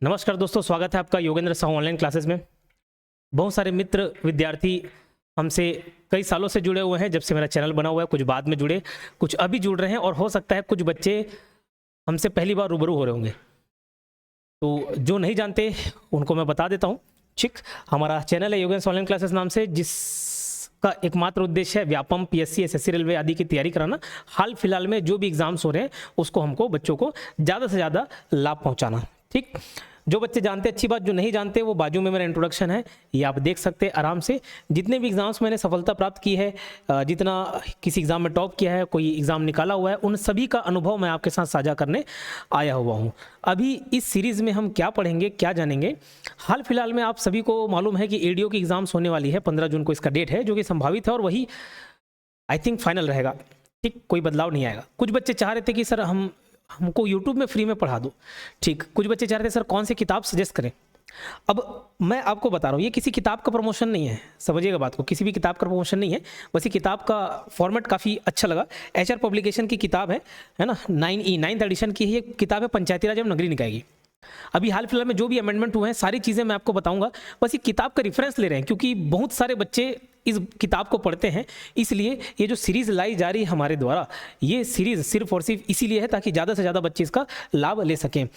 नमस्कार दोस्तों, स्वागत है आपका योगेंद्र साहू ऑनलाइन क्लासेस में। बहुत सारे मित्र विद्यार्थी हमसे कई सालों से जुड़े हुए हैं, जब से मेरा चैनल बना हुआ है। कुछ बाद में जुड़े, कुछ अभी जुड़ रहे हैं, और हो सकता है कुछ बच्चे हमसे पहली बार रूबरू हो रहे होंगे। तो जो नहीं जानते उनको मैं बता देता हूँ। ठीक, हमारा चैनल है योगेंद्र ऑनलाइन क्लासेस नाम से, जिसका एकमात्र उद्देश्य है व्यापम, पीएससी, एसएससी, रेलवे आदि की तैयारी कराना। हाल फिलहाल में जो भी एग्जाम्स हो रहे हैं उसको हमको बच्चों को ज़्यादा से ज़्यादा लाभ पहुँचाना। ठीक, जो बच्चे जानते अच्छी बात, जो नहीं जानते वो बाजू में मेरा इंट्रोडक्शन है, ये आप देख सकते हैं आराम से। जितने भी एग्ज़ाम्स मैंने सफलता प्राप्त की है, जितना किसी एग्ज़ाम में टॉप किया है, कोई एग्ज़ाम निकाला हुआ है, उन सभी का अनुभव मैं आपके साथ साझा करने आया हुआ हूँ। अभी इस सीरीज़ में हम क्या पढ़ेंगे, क्या जानेंगे। हाल फिलहाल में आप सभी को मालूम है कि एडीओ की एग्ज़ाम्स होने वाली है, 15 जून को इसका डेट है, जो कि संभावित है और वही आई थिंक फाइनल रहेगा। ठीक, कोई बदलाव नहीं आएगा। कुछ बच्चे चाह रहे थे कि सर हमको YouTube में फ्री में पढ़ा दो। ठीक, कुछ बच्चे चाह रहे थे सर कौन सी किताब सजेस्ट करें। अब मैं आपको बता रहा हूँ, ये किसी किताब का प्रमोशन नहीं है, समझिएगा बात को। किसी भी किताब का प्रमोशन नहीं है, बस ये किताब का फॉर्मेट काफ़ी अच्छा लगा। HR पब्लिकेशन की किताब है ना, 9th एडिशन की ये किताब है, पंचायती राज एवं नगरीय निकाय की। अभी हाल फिलहाल में जो भी अमेंडमेंट हुए हैं सारी चीज़ें मैं आपको बताऊंगा। बस ये किताब का रेफरेंस ले रहे हैं, क्योंकि बहुत सारे बच्चे इस किताब को पढ़ते हैं। इसलिए ये जो सीरीज़ लाई जा रही है हमारे द्वारा, ये सीरीज़ सिर्फ और सिर्फ इसीलिए है ताकि ज़्यादा से ज़्यादा बच्चे इसका लाभ ले सकें।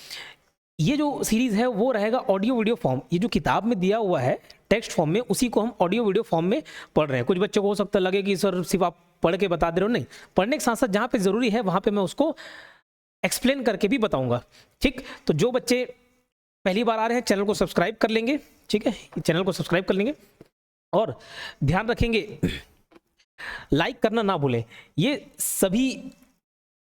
ये जो सीरीज़ है वो रहेगा ऑडियो वीडियो फॉर्म। ये जो किताब में दिया हुआ है टेक्स्ट फॉर्म में, उसी को हम ऑडियो वीडियो फॉर्म में पढ़ रहे हैं। कुछ बच्चों को हो सकता लगे कि सर सिर्फ आप पढ़ के बता दे रहे हो, नहीं, पढ़ने के साथ साथ जहाँ पे ज़रूरी है वहाँ पे मैं उसको एक्सप्लेन करके भी बताऊँगा। ठीक, तो जो बच्चे पहली बार आ रहे हैं चैनल को सब्सक्राइब कर लेंगे। ठीक है, चैनल को सब्सक्राइब कर लेंगे और ध्यान रखेंगे लाइक करना ना भूलें। ये सभी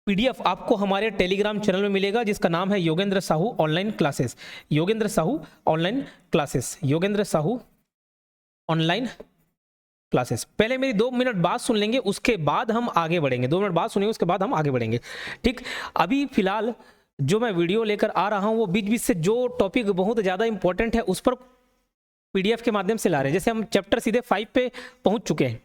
PDF आपको हमारे टेलीग्राम चैनल में मिलेगा, जिसका नाम है Yogendra Sahu online classes. Yogendra Sahu online classes, Yogendra Sahu online classes. पहले मेरी 2 मिनट बात सुन लेंगे, उसके बाद हम आगे बढ़ेंगे। 2 मिनट बात सुनिए, उसके बाद हम आगे बढ़ेंगे। ठीक, अभी फिलहाल जो मैं वीडियो लेकर आ रहा हूं वो बीच बीच से जो टॉपिक बहुत ज़्यादा इंपॉर्टेंट है उस पर PDF के माध्यम से ला रहे हैं। जैसे हम चैप्टर सीधे 5 पे पहुंच चुके हैं।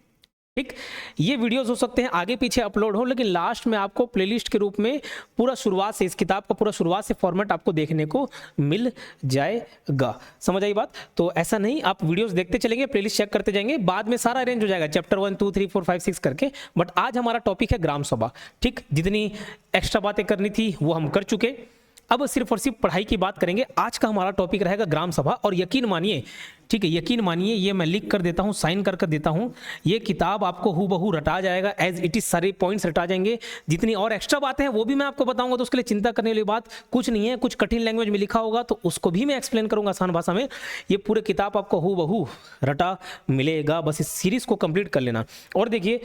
ठीक, ये वीडियोस हो सकते हैं आगे पीछे अपलोड हो, लेकिन लास्ट में आपको प्लेलिस्ट के रूप में पूरा शुरुआत से, इस किताब का पूरा शुरुआत से फॉर्मेट आपको देखने को मिल जाएगा। समझ आई बात? तो ऐसा नहीं, आप वीडियोस देखते चलेंगे, प्लेलिस्ट चेक करते जाएंगे, बाद में सारा अरेंज हो जाएगा चैप्टर 1 2 3 4 5 6 करके। बट आज हमारा टॉपिक है ग्राम सभा। ठीक, जितनी एक्स्ट्रा बातें करनी थी वो हम कर चुके, अब सिर्फ और सिर्फ पढ़ाई की बात करेंगे। आज का हमारा टॉपिक रहेगा ग्राम सभा। और यकीन मानिए, ठीक है, यकीन मानिए, ये मैं लिख कर देता हूँ, साइन कर कर देता हूँ, ये किताब आपको हूबहू रटा जाएगा, एज इट इज सारे पॉइंट्स रटा जाएंगे। जितनी और एक्स्ट्रा बातें हैं वो भी मैं आपको बताऊंगा, तो उसके लिए चिंता करने वाली बात कुछ नहीं है। कुछ कठिन लैंग्वेज में लिखा होगा तो उसको भी मैं एक्सप्लेन करूंगा आसान भाषा में। ये पूरे किताब आपको हूबहू रटा मिलेगा, बस इस सीरीज को कंप्लीट कर लेना। और देखिए,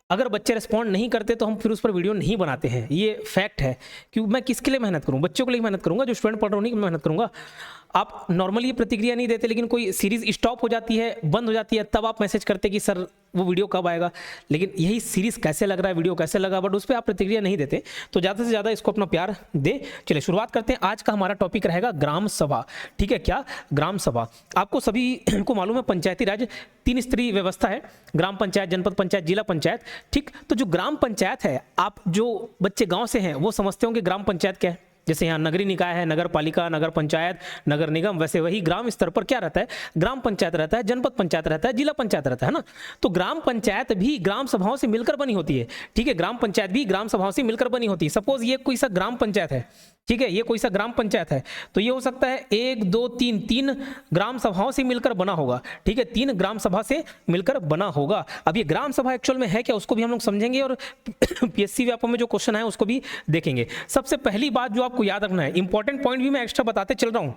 अगर बच्चे रिस्पॉन्ड नहीं करते तो हम फिर उस पर वीडियो नहीं बनाते हैं, ये फैक्ट है। क्योंकि मैं किसके लिए मेहनत करूं? बच्चों के लिए मेहनत करूंगा, जो स्टूडेंट पढ़ रहे हैं उन्हीं की मेहनत करूंगा। आप नॉर्मली प्रतिक्रिया नहीं देते, लेकिन कोई सीरीज स्टॉप हो जाती है, बंद हो जाती है, तब आप मैसेज करते कि सर वो वीडियो कब आएगा। लेकिन यही सीरीज कैसे लग रहा है, वीडियो कैसे लगा, बट उस पर आप प्रतिक्रिया नहीं देते। तो ज़्यादा से ज़्यादा इसको अपना प्यार दे। चलिए शुरुआत करते हैं। आज का हमारा टॉपिक रहेगा ग्राम सभा। ठीक है, क्या ग्राम सभा? आपको सभी को मालूम है पंचायती राज 3 स्तरीय व्यवस्था है, ग्राम पंचायत, जनपद पंचायत, जिला पंचायत। ठीक, तो जो ग्राम पंचायत है, आप जो बच्चे गाँव से हैं वो समझते होंगे ग्राम पंचायत क्या है। जैसे यहाँ नगरीय निकाय है, नगर पालिका, नगर पंचायत, नगर निगम, वैसे वही ग्राम स्तर पर क्या रहता है? ग्राम पंचायत रहता है, जनपद पंचायत रहता है, जिला पंचायत रहता है ना। तो ग्राम पंचायत भी ग्राम सभाओं से मिलकर बनी होती है। ठीक है, ग्राम पंचायत भी ग्राम सभाओं से मिलकर बनी होती है। सपोज ये कोई सा ग्राम पंचायत है, ठीक है, ये कोई सा ग्राम पंचायत है, तो ये हो सकता है 1 2 3 ग्राम सभाओं से मिलकर बना होगा। ठीक है, 3 ग्राम सभा से मिलकर बना होगा। अब ये ग्राम सभा एक्चुअल में है क्या, उसको भी हम लोग समझेंगे, और PSC व्यापम में जो क्वेश्चन है उसको भी देखेंगे। सबसे पहली बात जो आपको याद रखना है, इंपॉर्टेंट पॉइंट भी मैं एक्स्ट्रा बताते चल रहा हूँ।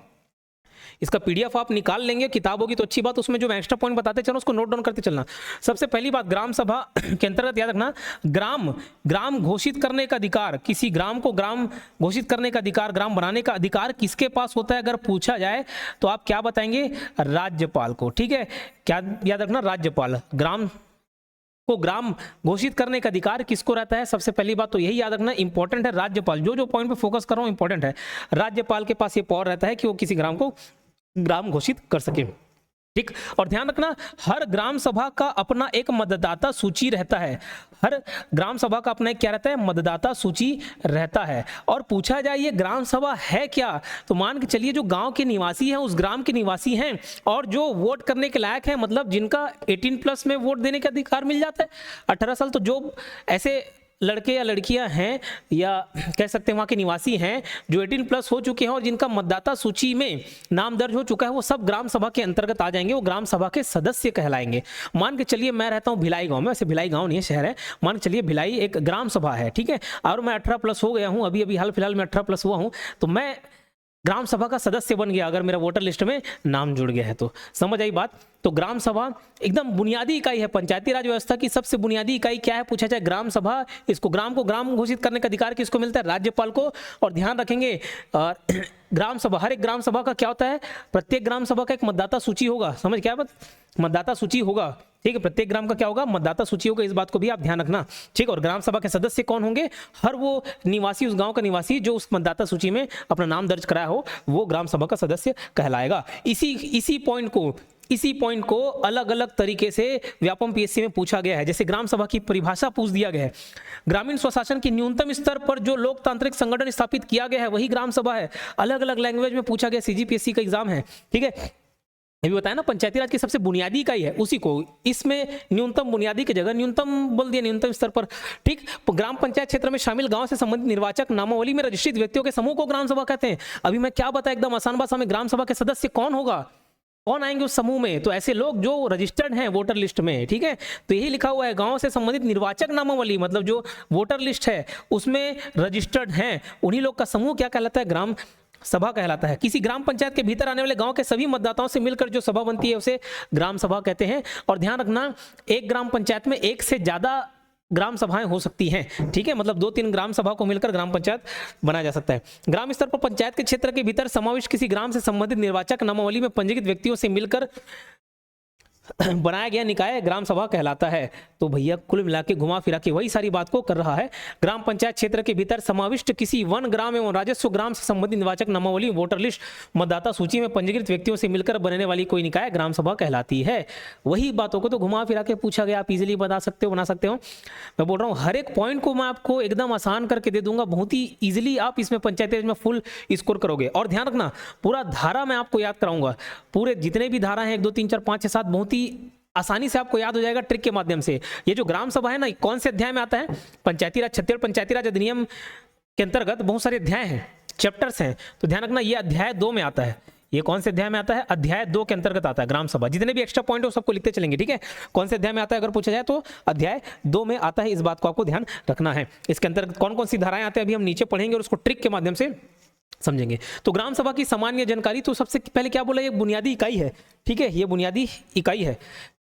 इसका PDF आप निकाल लेंगे, किताब होगी तो अच्छी बात, उसमें जो मैं एक्स्ट्रा पॉइंट बताते चलो उसको नोट डाउन करते चलना। सबसे पहली बात, ग्राम सभा के अंतर्गत याद रखना, ग्राम घोषित करने का अधिकार, किसी ग्राम को ग्राम घोषित करने का अधिकार, ग्राम बनाने का अधिकार किसके पास होता है अगर पूछा जाए तो आप क्या बताएंगे? राज्यपाल को। ठीक है, क्या याद रखना? राज्यपाल। ग्राम घोषित करने का अधिकार किसको रहता है? सबसे पहली बात तो यही याद रखना, इंपॉर्टेंट है, राज्यपाल। जो पॉइंट पे फोकस कर रहा हूं इंपॉर्टेंट है। राज्यपाल के पास ये पावर रहता है कि वो किसी ग्राम को ग्राम घोषित कर सके। ठीक। और ध्यान रखना, हर ग्राम सभा का अपना एक मतदाता सूची रहता है। हर ग्राम सभा का अपना एक क्या रहता है, मतदाता सूची रहता है। और पूछा जाए ये ग्राम सभा है क्या, तो मान के चलिए जो गांव के निवासी हैं, उस ग्राम के निवासी हैं और जो वोट करने के लायक है, मतलब जिनका 18+ में वोट देने का अधिकार मिल जाता है, 18 साल, तो जो ऐसे लड़के या लड़कियां हैं या कह सकते हैं वहाँ के निवासी हैं जो 18+ हो चुके हैं और जिनका मतदाता सूची में नाम दर्ज हो चुका है, वो सब ग्राम सभा के अंतर्गत आ जाएंगे, वो ग्राम सभा के सदस्य कहलाएंगे। मान के चलिए मैं रहता हूँ भिलाई गांव में, वैसे भिलाई गांव नहीं है, शहर है। मान के चलिए भिलाई एक ग्राम सभा है, ठीक है, और मैं 18+ हो गया हूँ, अभी हाल फिलहाल में 18+ हुआ हूँ, तो मैं ग्राम सभा का सदस्य बन गया अगर मेरा वोटर लिस्ट में नाम जुड़ गया है तो। समझ आई बात। तो ग्राम सभा एकदम बुनियादी इकाई है, पंचायती राज व्यवस्था की सबसे बुनियादी इकाई क्या है, पूछा जाए ग्राम सभा। इसको ग्राम को ग्राम घोषित करने का अधिकार किसको मिलता है, राज्यपाल को। और ध्यान रखेंगे ग्राम सभा, हर एक ग्राम सभा का क्या होता है, प्रत्येक ग्राम सभा का एक मतदाता सूची होगा। समझ क्या बात, मतदाता सूची होगा, ठीक है, प्रत्येक ग्राम का क्या होगा, मतदाता सूची होगा, इस बात को भी आप ध्यान रखना, ठीक। और ग्राम सभा के सदस्य कौन होंगे, हर वो निवासी, उस गांव का निवासी जो उस मतदाता सूची में अपना नाम दर्ज कराया हो, वो ग्राम सभा का सदस्य कहलाएगा। इसी पॉइंट को अलग अलग तरीके से व्यापम पीएससी में पूछा गया है। जैसे ग्राम सभा की परिभाषा पूछ दिया गया है, ग्रामीण स्वशासन के न्यूनतम स्तर पर जो लोकतांत्रिक संगठन स्थापित किया गया है वही ग्राम सभा है। अलग अलग लैंग्वेज में पूछा गया, सीजीपीएससी का एग्जाम है, ठीक है। अभी बताया ना, पंचायती राज की सबसे बुनियादी इकाई है, उसी को इसमें न्यूनतम, बुनियादी की जगह न्यूनतम बोल दिया, न्यूनतम स्तर पर, ठीक। ग्राम पंचायत क्षेत्र में शामिल गांव से संबंधित निर्वाचक नामावली में रजिस्ट्रेट व्यक्तियों के समूह को ग्राम सभा कहते हैं। अभी मैं क्या बताया एकदम आसान भाषा में, ग्राम सभा के सदस्य कौन होगा, कौन आएंगे उस समूह में, तो ऐसे लोग जो रजिस्टर्ड हैं वोटर लिस्ट में, ठीक है। तो यही लिखा हुआ है, गांव से संबंधित निर्वाचक नामावली, मतलब जो वोटर लिस्ट है उसमें रजिस्टर्ड हैं, उन्हीं लोग का समूह क्या कहलाता है, ग्राम सभा कहलाता है। किसी ग्राम पंचायत के भीतर आने वाले गांव के सभी मतदाताओं से मिलकर जो सभा बनती है उसे ग्राम सभा कहते हैं। और ध्यान रखना, एक ग्राम पंचायत में एक से ज्यादा ग्राम सभाएं हो सकती हैं, ठीक है, मतलब 2-3 ग्राम सभा को मिलकर ग्राम पंचायत बनाया जा सकता है। ग्राम स्तर पर पंचायत के क्षेत्र के भीतर समाविष्ट किसी ग्राम से संबंधित निर्वाचक नामावली में पंजीकृत व्यक्तियों से मिलकर बनाया गया निकाय ग्राम सभा कहलाता है। तो भैया कुल मिला के घुमा फिरा के वही सारी बात को कर रहा है। ग्राम पंचायत क्षेत्र के भीतर समाविष्ट किसी वन ग्राम एवं राजस्व ग्राम से संबंधित निर्वाचक नामावली, वोटर लिस्ट, मतदाता सूची में पंजीकृत व्यक्तियों से मिलकर बनने वाली कोई निकाय ग्राम सभा कहलाती है। वही बातों को तो घुमा फिरा के पूछा गया, आप इजीली बता सकते हो, बना सकते हो। मैं बोल रहा हूँ हर एक पॉइंट को मैं आपको एकदम आसान करके दे दूंगा, बहुत ही ईजिली आप इसमें पंचायती राज में फुल स्कोर करोगे। और ध्यान रखना, पूरा धारा मैं आपको याद कराऊंगा, पूरे जितने भी धारा हैं 1 2 3 4 5 6 7 बहुत ही आसानी से आपको याद हो जाएगा ट्रिक के माध्यम से। ये जो ग्राम सभा है ना, कौन से अध्याय में आता है, पंचायती राज, छत्तीसगढ़ पंचायती राज अधिनियम के अंतर्गत बहुत सारे अध्याय हैं, चैप्टर्स हैं, तो ध्यान रखना ये अध्याय 2 में आता है। ये कौन से अध्याय में आता है, अध्याय 2 के अंतर्गत आता है ग्राम सभा। जितने भी एक्स्ट्रा पॉइंट हो सबको लिखते चलेंगे, ठीक है। कौन से अध्याय में आता है अगर पूछा जाए तो अध्याय 2 में आता है, इस बात को आपको ध्यान रखना है। इसके अंतर्गत कौन कौन सी धाराएं आती है अभी हम नीचे पढ़ेंगे और उसको ट्रिक के माध्यम से समझेंगे। तो ग्राम सभा की सामान्य जानकारी, तो सबसे पहले क्या बोला, ये बुनियादी इकाई है, ठीक है, ये बुनियादी इकाई है,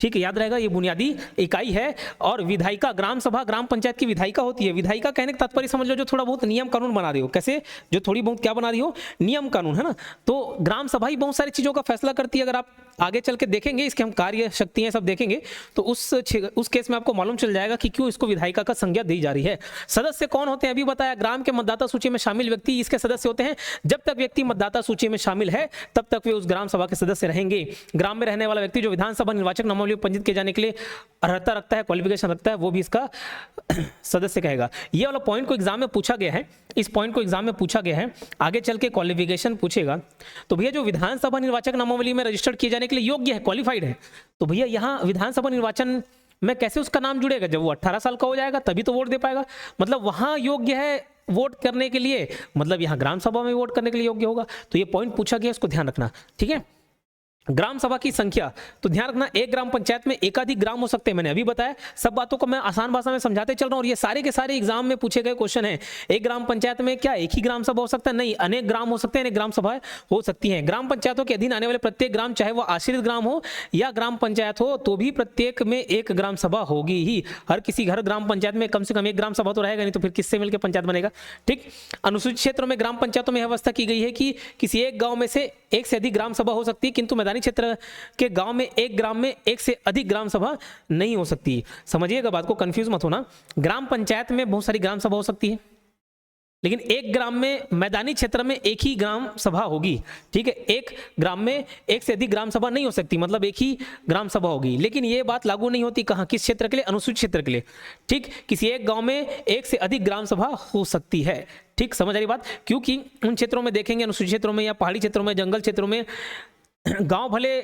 ठीक है, याद रहेगा, ये बुनियादी इकाई है। और विधायिका, ग्राम सभा ग्राम पंचायत की विधायिका होती है। विधायिका कहने का तात्पर्य समझ लो जो थोड़ा बहुत नियम कानून बना रही हो, कैसे, जो थोड़ी बहुत क्या बना रही हो, नियम कानून, है ना। तो ग्राम सभा ही बहुत सारी चीजों का फैसला करती है। अगर आप आगे चल के देखेंगे, इसके हम कार्य शक्तियां सब देखेंगे, तो उस केस में आपको मालूम चल जाएगा कि क्यों इसको विधायिका का संज्ञा दी जा रही है। सदस्य कौन होते हैं अभी बताया, ग्राम के मतदाता सूची में शामिल व्यक्ति इसके सदस्य होते हैं। जब तक व्यक्ति मतदाता सूची में शामिल है तब तक वे उस ग्राम सभा के सदस्य रहेंगे। ग्राम में रहने वाला व्यक्ति जो विधानसभा निर्वाचक नामावली में पंजीकृत किए जाने के लिए अर्हता रखता है, क्वालिफिकेशन रखता है, वो भी इसका सदस्य कहेगा। ये वाला पॉइंट को एग्जाम में पूछा गया है, इस पॉइंट को एग्जाम में पूछा गया है, आगे चल के क्वालिफिकेशन पूछेगा। तो भैया जो विधानसभा निर्वाचक नामावली में रजिस्टर्ड किए जाने के लिए योग्य है, क्वालिफाइड है, तो भैया यहाँ विधानसभा निर्वाचन में कैसे उसका नाम जुड़ेगा, जब वो 18 साल का हो जाएगा तभी तो वोट दे पाएगा। मतलब वहां योग्य है वोट करने के लिए, मतलब यहाँ ग्राम सभा में वोट करने के लिए योग्य होगा। तो ये पॉइंट पूछा गया, इसको ध्यान रखना, ठीक है। ग्राम सभा की संख्या, तो ध्यान रखना एक ग्राम पंचायत में एकाधिक ग्राम हो सकते हैं। मैंने अभी बताया, सब बातों को मैं आसान भाषा में समझाते चल रहा हूं और ये सारे के सारे एग्जाम में पूछे गए क्वेश्चन हैं। एक ग्राम पंचायत में क्या एक ही ग्राम सभा हो सकता है, नहीं, अनेक ग्राम हो सकते हैं, अनेक ग्राम सभाएं हो सकती हैं। ग्राम पंचायतों के अधीन आने वाले प्रत्येक ग्राम, चाहे वो आश्रित ग्राम हो या ग्राम पंचायत हो, तो भी प्रत्येक में एक ग्राम सभा होगी ही। हर किसी घर ग्राम पंचायत में कम से कम एक ग्राम सभा तो रहेगा, नहीं तो फिर किससे मिलकर पंचायत बनेगा, ठीक। अनुसूचित क्षेत्रों में ग्राम पंचायतों में व्यवस्था की गई है कि किसी एक गांव में से एक से अधिक ग्राम सभा हो सकती है, किंतु मैदानी क्षेत्र के गांव में एक ग्राम में एक से अधिक ग्राम सभा नहीं हो सकती। समझिएगा बात को, कंफ्यूज मत होना। ग्राम पंचायत में बहुत सारी ग्राम सभा हो सकती है, लेकिन एक ग्राम में, मैदानी क्षेत्र में एक ही ग्राम सभा होगी, ठीक है। एक ग्राम में एक से अधिक ग्राम सभा नहीं हो सकती, मतलब एक ही ग्राम सभा होगी। लेकिन ये बात लागू नहीं होती कहाँ, किस क्षेत्र के लिए, अनुसूचित क्षेत्र के लिए, ठीक। किसी एक गांव में एक से अधिक ग्राम सभा हो सकती है, ठीक, समझ आ रही बात। क्योंकि उन क्षेत्रों में देखेंगे, अनुसूचित क्षेत्रों में या पहाड़ी क्षेत्रों में, जंगल क्षेत्रों में, गांव भले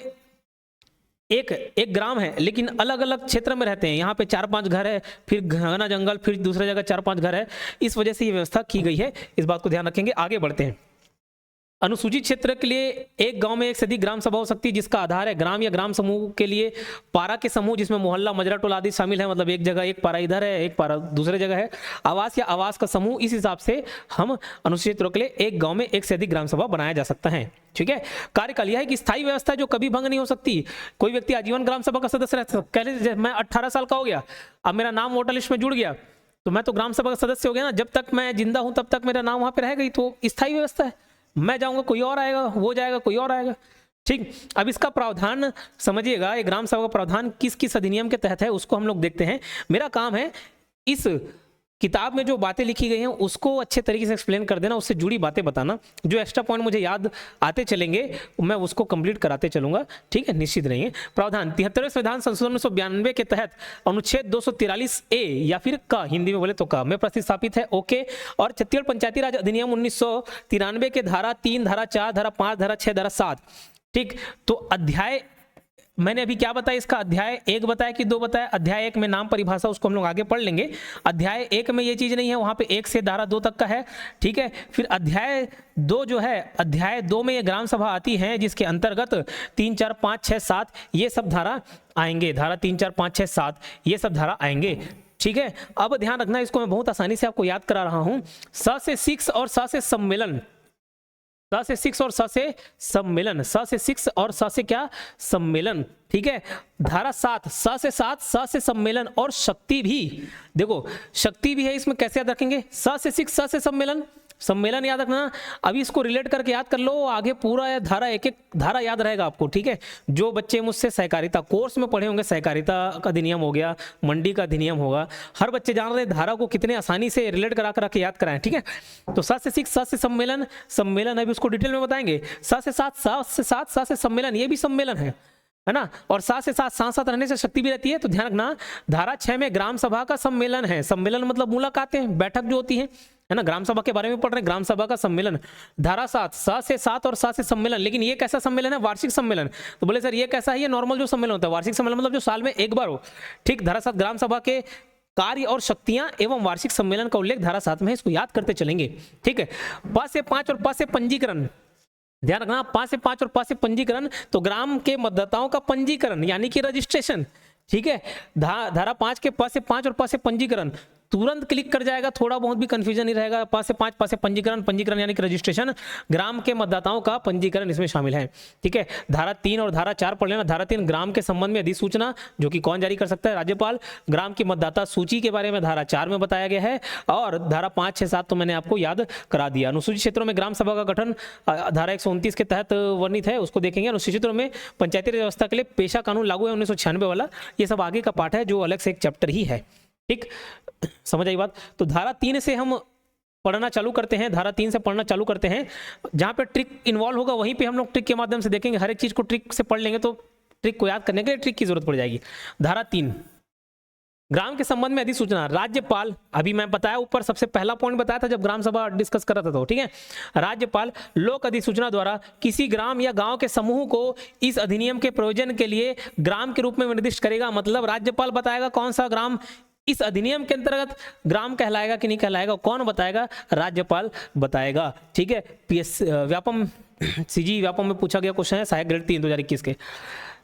एक ग्राम है लेकिन अलग अलग क्षेत्र में रहते हैं। यहाँ पे 4-5 घर है, फिर घना जंगल, फिर दूसरी जगह 4-5 घर है। इस वजह से ये व्यवस्था की गई है, इस बात को ध्यान रखेंगे। आगे बढ़ते हैं। अनुसूचित क्षेत्र के लिए एक गांव में एक से अधिक ग्राम सभा हो सकती है, जिसका आधार है ग्राम या ग्राम समूह के लिए पारा के समूह, जिसमें मोहल्ला, मजरा, टोला आदि शामिल है। मतलब एक जगह एक पारा इधर है, एक पारा दूसरे जगह है। आवास या आवास का समूह, इस हिसाब से हम अनुसूचित क्षेत्रों के लिए एक गांव में एक से अधिक ग्राम सभा बनाया जा सकता है, ठीक है। कार्यकाल यह है कि स्थायी व्यवस्था जो कभी भंग नहीं हो सकती। कोई व्यक्ति आजीवन ग्राम सभा का सदस्य रह सकता है। मैं 18 साल का हो गया, अब मेरा नाम वोटर लिस्ट में जुड़ गया, तो मैं तो ग्राम सभा का सदस्य हो गया ना। जब तक मैं जिंदा हूं तब तक मेरा नाम वहां पे रहेगा ही, तो स्थायी व्यवस्था है। मैं जाऊंगा, कोई और आएगा, वो जाएगा, कोई और आएगा, ठीक। अब इसका प्रावधान समझिएगा, ये ग्राम सभा का प्रावधान किस किस अधिनियम के तहत है उसको हम लोग देखते हैं। मेरा काम है इस किताब में जो बातें लिखी गई हैं उसको अच्छे तरीके से एक्सप्लेन कर देना, उससे जुड़ी बातें बताना। जो एक्स्ट्रा पॉइंट मुझे याद आते चलेंगे मैं उसको कंप्लीट कराते चलूंगा, ठीक है, निश्चित रहिए। प्रावधान 73वें संविधान संशोधन 1992 के तहत अनुच्छेद 243A या फिर का, हिंदी में बोले तो का, में प्रतिस्थापित है, ओके। और छत्तीसगढ़ पंचायती राज अधिनियम 1993 के धारा 3, धारा 4, धारा 5, धारा 6, धारा 7, ठीक। तो अध्याय मैंने अभी क्या बताया, इसका अध्याय 1 बताया कि 2 बताया। अध्याय 1 में नाम परिभाषा, उसको हम लोग आगे पढ़ लेंगे। अध्याय 1 में ये चीज नहीं है, वहां पे 1 से धारा 2 तक का है, ठीक है। फिर अध्याय 2 जो है, अध्याय 2 में ये ग्राम सभा आती है, जिसके अंतर्गत 3, 4, 5, 6, 7 ये सब धारा आएंगे। धारा 3, 4, 5, 6, 7 ये सब धारा आएंगे, ठीक है। अब ध्यान रखना, इसको मैं बहुत आसानी से आपको याद करा रहा हूं। स से 6 और स से सम्मेलन, स से 6 और स से सम्मेलन, स से 6 और स से क्या, सम्मेलन, ठीक है। धारा 7, स से 7, स से सम्मेलन। और शक्ति भी, देखो शक्ति भी है इसमें, कैसे याद रखेंगे, स से 6, स से सम्मेलन, सम्मेलन याद रखना। अभी इसको रिलेट करके याद कर लो, आगे पूरा धारा एक एक धारा याद रहेगा आपको, ठीक है। जो बच्चे मुझसे सहकारिता कोर्स में पढ़े होंगे, सहकारिता का अधिनियम हो गया, मंडी का अधिनियम होगा, हर बच्चे जान रहे धारा को कितने आसानी से रिलेट करा कर याद कराएं, ठीक है। तो 7 से 6, 7 से सम्मेलन, सम्मेलन अभी उसको डिटेल में बताएंगे। 7 से 7, 7 से 7, 7 से सम्मेलन, ये भी सम्मेलन है ना। और 7 से 7 साथ रहने से शक्ति भी रहती है। तो ध्यान रखना, धारा 6 में ग्राम सभा का सम्मेलन है। सम्मेलन मतलब मुलाकातें, बैठक जो होती है ना। ग्राम सभा के बारे में पढ़ रहे हैं, ग्राम सभा का सम्मेलन। धारा 7, 7 से 7 और 7 से सम्मेलन। लेकिन ये कैसा सम्मेलन है, वार्षिक सम्मेलन। तो बोले सर ये कैसा है, ये नॉर्मल जो सम्मेलन होता है। वार्षिक सम्मेलन मतलब जो साल में एक बार हो, ठीक। धारा 7 ग्राम सभा के कार्य और शक्तियां एवं वार्षिक सम्मेलन का उल्लेख धारा 7 में है, इसको याद करते चलेंगे, ठीक है। 5 से 5 और 5 से पंजीकरण, ध्यान रखना, 5 से 5 और 5 से पंजीकरण। तो ग्राम के मतदाताओं का पंजीकरण यानी कि रजिस्ट्रेशन, ठीक है। धारा 5 के 5 से 5 और 5 से पंजीकरण तुरंत क्लिक कर जाएगा, थोड़ा बहुत भी कंफ्यूजन नहीं रहेगा। 5 से 5, 5 से पंजीकरण, पंजीकरण यानी कि रजिस्ट्रेशन, ग्राम के मतदाताओं का पंजीकरण इसमें शामिल है, ठीक है। धारा 3 और धारा 4 पढ़ लेना। धारा 3 ग्राम के संबंध में अधिसूचना, जो कि कौन जारी कर सकता है, राज्यपाल। ग्राम की मतदाता सूची के बारे में धारा 4 में बताया गया है। और धारा 5, 6, 7 तो मैंने आपको याद करा दिया। अनुसूचित क्षेत्रों में ग्राम सभा का गठन धारा 129 के तहत वर्णित है, उसको देखेंगे। अनुसूचित क्षेत्रों में पंचायती राज व्यवस्था के लिए पेशा कानून लागू है 1996 वाला। ये सब आगे का पाठ है, जो अलग से एक चैप्टर ही है, ठीक। समझ आई बात। तो धारा 3 से हम पढ़ना चालू करते हैं, धारा 3 से पढ़ना चालू करते हैं। जहां पे ट्रिक इन्वॉल्व होगा वहीं पे हम लोग ट्रिक के माध्यम से देखेंगे। हर एक चीज को ट्रिक से पढ़ लेंगे तो ट्रिक को याद करने के लिए ट्रिक की जरूरत पड़ जाएगी। धारा 3 ग्राम के संबंध में अधिसूचना, राज्यपाल, अभी मैं बताया ऊपर सबसे पहला पॉइंट बताया था जब ग्राम सभा डिस्कस कर रहा था, तो ठीक है। राज्यपाल लोक अधिसूचना द्वारा किसी ग्राम या गांव के समूह को इस अधिनियम के प्रयोजन के लिए ग्राम के रूप में निर्दिष्ट करेगा। मतलब राज्यपाल बताएगा कौन सा ग्राम इस अधिनियम के अंतर्गत ग्राम कहलाएगा कि नहीं कहलाएगा, कौन बताएगा, राज्यपाल बताएगा, ठीक है। पीएस व्यापम सीजी व्यापम में पूछा गया क्वेश्चन है, सहायक ग्रेड 3 2021 के।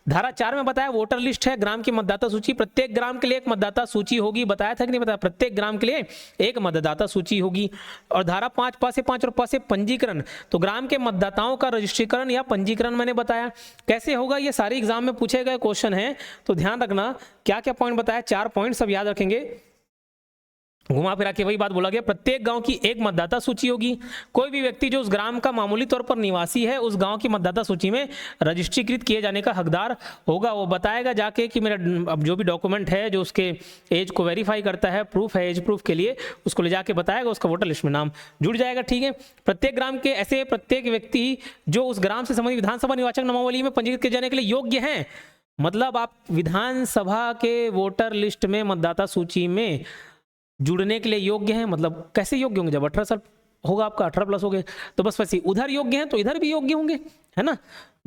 धारा 4 में बताया वोटर लिस्ट है, ग्राम की मतदाता सूची, प्रत्येक ग्राम के लिए एक मतदाता सूची होगी। बताया था कि नहीं बताया, प्रत्येक ग्राम के लिए एक मतदाता सूची होगी। और धारा 5, 5 से 5 और 5 से पंजीकरण, तो ग्राम के मतदाताओं का रजिस्ट्रीकरण या पंजीकरण मैंने बताया कैसे होगा। ये सारे एग्जाम में पूछे गए क्वेश्चन हैं, तो ध्यान रखना क्या क्या पॉइंट बताया, 4 पॉइंट सब याद रखेंगे। घुमा फिरा के वही बात बोला गया, प्रत्येक गांव की एक मतदाता सूची होगी। कोई भी व्यक्ति जो उस ग्राम का मामूली तौर पर निवासी है उस गांव की मतदाता सूची में रजिस्ट्रीकृत किए जाने का हकदार होगा। वो बताएगा जाके कि मेरा अब जो भी डॉक्यूमेंट है जो उसके एज को वेरीफाई करता है, प्रूफ है, एज प्रूफ के लिए उसको ले जाके बताएगा, उसका वोटर लिस्ट में नाम जुड़ जाएगा। ठीक है, प्रत्येक ग्राम के ऐसे प्रत्येक व्यक्ति जो उस ग्राम से संबंधित विधानसभा निर्वाचक नामावली में पंजीकृत किए जाने के लिए योग्य हैं। मतलब आप विधानसभा के वोटर लिस्ट में मतदाता सूची में जुड़ने के लिए योग्य हैं। मतलब कैसे योग्य होंगे, जब 18 साल होगा आपका, 18 प्लस हो गए तो बस वैसे उधर योग्य हैं तो इधर भी योग्य होंगे, है ना,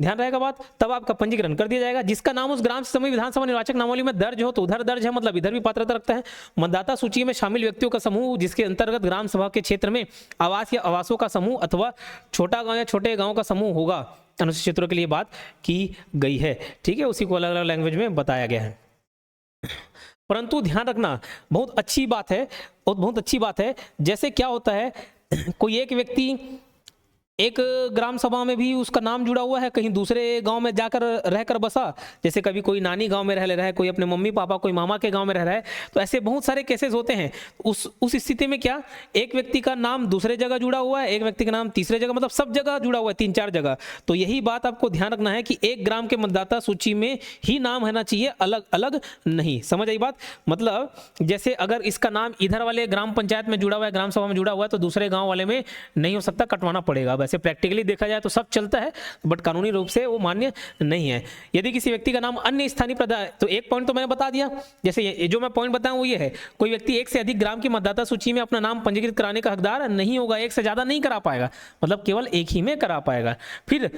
ध्यान रहेगा बात। तब आपका पंजीकरण कर दिया जाएगा। जिसका नाम उस ग्राम से संबंधित विधानसभा निर्वाचक नामावली में दर्ज हो तो उधर दर्ज है, मतलब इधर भी पात्रता रखता है। मतदाता सूची में शामिल व्यक्तियों का समूह जिसके अंतर्गत ग्राम सभा के क्षेत्र में आवास या आवासों का समूह अथवा छोटा गांव या छोटे गांव का समूह होगा, अनुसूचित क्षेत्रों के लिए बात की गई है। ठीक है, उसी को अलग अलग लैंग्वेज में बताया गया है। परंतु ध्यान रखना, बहुत अच्छी बात है और बहुत अच्छी बात है, जैसे क्या होता है कोई एक व्यक्ति एक ग्राम सभा में भी उसका नाम जुड़ा हुआ है, कहीं दूसरे गांव में जाकर रहकर बसा, जैसे कभी कोई नानी गांव में रह ले रहा है, कोई अपने मम्मी पापा कोई मामा के गांव में रह रहा है, तो ऐसे बहुत सारे केसेस होते हैं। उस स्थिति में क्या, एक व्यक्ति का नाम दूसरे जगह जुड़ा हुआ है, एक व्यक्ति का नाम तीसरे जगह, मतलब सब जगह जुड़ा हुआ है, 3-4 जगह। तो यही बात आपको ध्यान रखना है कि एक ग्राम के मतदाता सूची में ही नाम रहना चाहिए, अलग अलग नहीं। समझ आई बात? मतलब जैसे अगर इसका नाम इधर वाले ग्राम पंचायत में जुड़ा हुआ है, ग्राम सभा में जुड़ा हुआ है, तो दूसरे गाँव वाले में नहीं हो सकता, कटवाना पड़ेगा। वैसे प्रैक्टिकली देखा जाए तो सब चलता है, बट कानूनी रूप से वो मान्य नहीं है। यदि किसी व्यक्ति का नाम अन्य स्थानीय तो एक पॉइंट तो मैंने बता दिया, जैसे ये जो मैं पॉइंट बताऊं वो ये है, कोई व्यक्ति एक से अधिक ग्राम की मतदाता सूची में अपना नाम पंजीकृत कराने का हकदार नहीं होगा, एक से ज्यादा नहीं करा पाएगा, मतलब केवल एक ही में करा पाएगा। फिर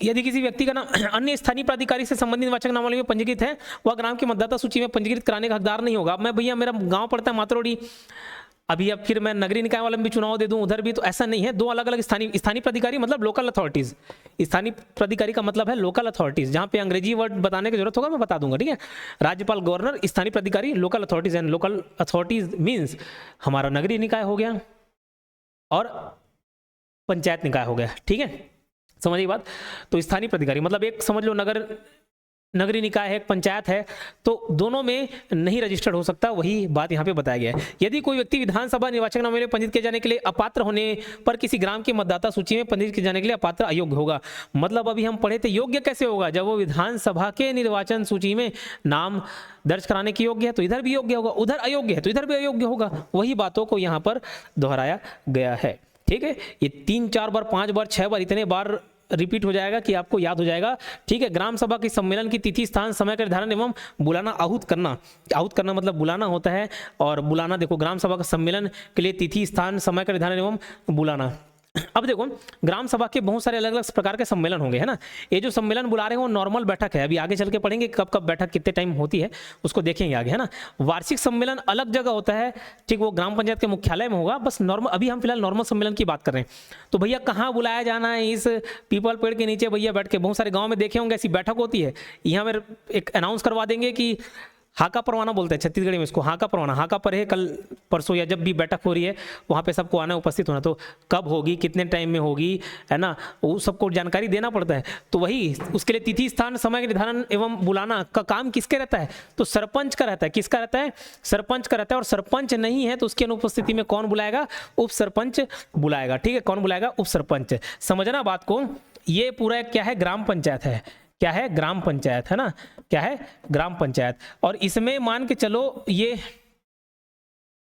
यदि किसी व्यक्ति का नाम अन्य स्थानीय प्राधिकारी से संबंधित निर्वाचक नामावली में पंजीकृत है, वह ग्राम की मतदाता सूची में पंजीकृत कराने का हकदार नहीं होगा। मैं भैया मेरा गांव पड़ता है मातरोड़ी, अभी अब फिर मैं नगरीय निकाय वाले में भी चुनाव दे दूं उधर भी, तो ऐसा नहीं है। दो अलग अलग स्थानीय प्राधिकारी मतलब लोकल अथॉरिटीज। स्थानीय प्राधिकारी का मतलब है लोकल अथॉरिटीज, जहां पे अंग्रेजी वर्ड बताने की जरूरत होगा मैं बता दूंगा, ठीक है। राज्यपाल, गवर्नर, स्थानीय प्राधिकारी, local authorities. And local authorities means हमारा नगरीय निकाय हो गया और पंचायत निकाय हो गया, ठीक है, समझिए बात। तो स्थानीय प्राधिकारी मतलब एक समझ लो नगरीय निकाय है, एक पंचायत है, तो दोनों में नहीं रजिस्टर्ड हो सकता, वही बात यहाँ पे बताया गया है। यदि कोई व्यक्ति विधानसभा निर्वाचक नामावली में पंजीकृत किए जाने के लिए अपात्र होने पर किसी ग्राम की मतदाता सूची में पंजीकृत किए जाने के लिए अपात्र अयोग्य होगा, मतलब अभी हम पढ़े थे योग्य कैसे होगा, जब वो विधानसभा के निर्वाचन सूची में नाम दर्ज कराने की योग्य है तो इधर भी योग्य होगा, उधर अयोग्य है तो इधर भी अयोग्य होगा। वही बातों को यहाँ पर दोहराया गया है, ठीक है। ये 3-4 बार, 5 बार, 6 बार, इतने बार रिपीट हो जाएगा कि आपको याद हो जाएगा, ठीक है। ग्राम सभा की सम्मेलन की तिथि, स्थान, समय का निर्धारण एवं बुलाना, आहूत करना मतलब बुलाना होता है, और बुलाना देखो ग्राम सभा का सम्मेलन के लिए तिथि, स्थान, समय का निर्धारण एवं बुलाना। अब देखो ग्राम सभा के बहुत सारे अलग अलग प्रकार के सम्मेलन होंगे, है ना। ये जो सम्मेलन बुला रहे हैं वो नॉर्मल बैठक है, अभी आगे चल के पढ़ेंगे कब कब बैठक कितने टाइम होती है उसको देखेंगे आगे, है ना। वार्षिक सम्मेलन अलग जगह होता है, ठीक, वो ग्राम पंचायत के मुख्यालय में होगा, बस नॉर्मल, अभी हम फिलहाल नॉर्मल सम्मेलन की बात कर रहे हैं। तो भैया कहाँ बुलाया जाना है, इस पीपल पेड़ के नीचे भैया बैठ के, बहुत सारे गाँव में देखे होंगे ऐसी बैठक होती है। यहाँ में एक अनाउंस करवा देंगे कि हाका परवाना बोलते हैं छत्तीसगढ़ी में इसको, हाका परवाना, हाका पर है, कल परसों या जब भी बैठक हो रही है वहाँ पे सबको आना, उपस्थित होना। तो कब होगी, कितने टाइम में होगी, है ना, वो सबको जानकारी देना पड़ता है। तो वही उसके लिए तिथि, स्थान, समय के निर्धारण एवं बुलाना का काम किसके रहता है, तो सरपंच का रहता है। किसका रहता है, सरपंच का रहता है। और सरपंच नहीं है तो उसकी अनुपस्थिति में कौन बुलाएगा, उप सरपंच बुलाएगा, ठीक है। कौन बुलाएगा, उप सरपंच। समझना बात को, ये पूरा क्या है, ग्राम पंचायत है, क्या है, ग्राम पंचायत, है ना, क्या है, ग्राम पंचायत। और इसमें मान के चलो ये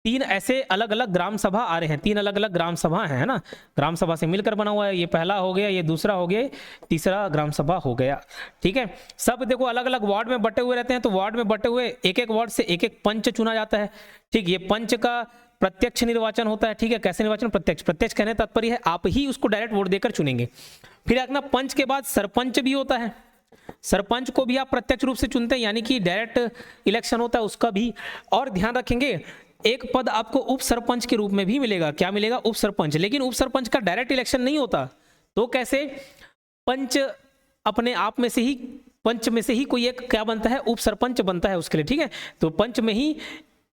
3 ऐसे अलग अलग ग्राम सभा आ रहे हैं, 3 अलग अलग ग्राम सभा है ना, ग्राम सभा से मिलकर बना हुआ है। ये पहला हो गया, ये दूसरा हो गया, तीसरा ग्राम सभा हो गया, ठीक है। सब देखो अलग अलग वार्ड में बटे हुए रहते हैं, तो वार्ड में बटे हुए एक एक वार्ड से एक एक पंच चुना जाता है, ठीक। ये पंच का प्रत्यक्ष निर्वाचन होता है, ठीक है। कैसे निर्वाचन, प्रत्यक्ष कहने तात्पर्य है आप ही उसको डायरेक्ट वोट देकर चुनेंगे। फिर अपना पंच के बाद सरपंच भी होता है, सरपंच को भी आप प्रत्यक्ष रूप से चुनते हैं, यानी कि डायरेक्ट इलेक्शन होता है उसका भी। और ध्यान रखेंगे एक पद आपको उप सरपंच के रूप में भी मिलेगा, क्या मिलेगा, उप सरपंच। लेकिन उप सरपंच का डायरेक्ट इलेक्शन नहीं होता, तो कैसे, पंच अपने आप में से ही, पंच में से ही कोई एक क्या बनता है, उप सरपंच बनता है उसके लिए, ठीक है। तो पंच में ही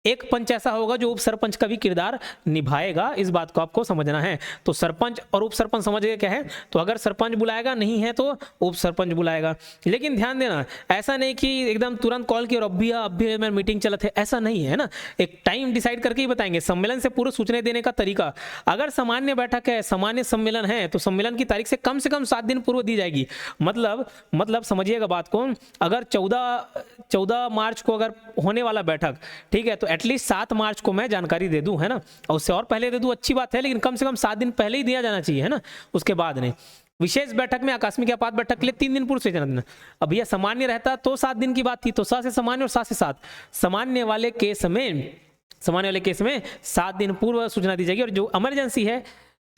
एक पंच ऐसा होगा जो उप सरपंच का भी किरदार निभाएगा, इस बात को आपको समझना है। तो सरपंच और उप सरपंच समझ गए क्या है। तो अगर सरपंच बुलाएगा नहीं है तो उप सरपंच बुलाएगा। लेकिन ध्यान देना, ऐसा नहीं कि एकदम तुरंत कॉल किया और अब भी मैं मीटिंग चलत है, ऐसा नहीं है ना। एक टाइम डिसाइड करके ही बताएंगे। सम्मेलन से पूर्व सूचना देने का तरीका, अगर सामान्य बैठक है, सामान्य सम्मेलन है, तो सम्मेलन की तारीख से कम 7 दिन पूर्व दी जाएगी। मतलब समझिएगा बात को, अगर 14 मार्च को अगर होने वाला बैठक, ठीक है, तो एटलीस्ट 7 मार्च को मैं जानकारी दे दूं, है ना। और उससे और पहले दे दूं अच्छी बात है, लेकिन कम से कम 7 दिन पहले ही दिया जाना चाहिए, है ना। उसके बाद नहीं। विशेष बैठक में आकस्मिक आपात बैठक के लिए 3 दिन पूर्व सूचना देना। अब भैया सामान्य रहता तो 7 दिन की बात थी, तो 7 से सामान्य और 7 से 7। सामान्य वाले केस में 7 दिन पूर्व सूचना दी जाएगी, और जो इमरजेंसी है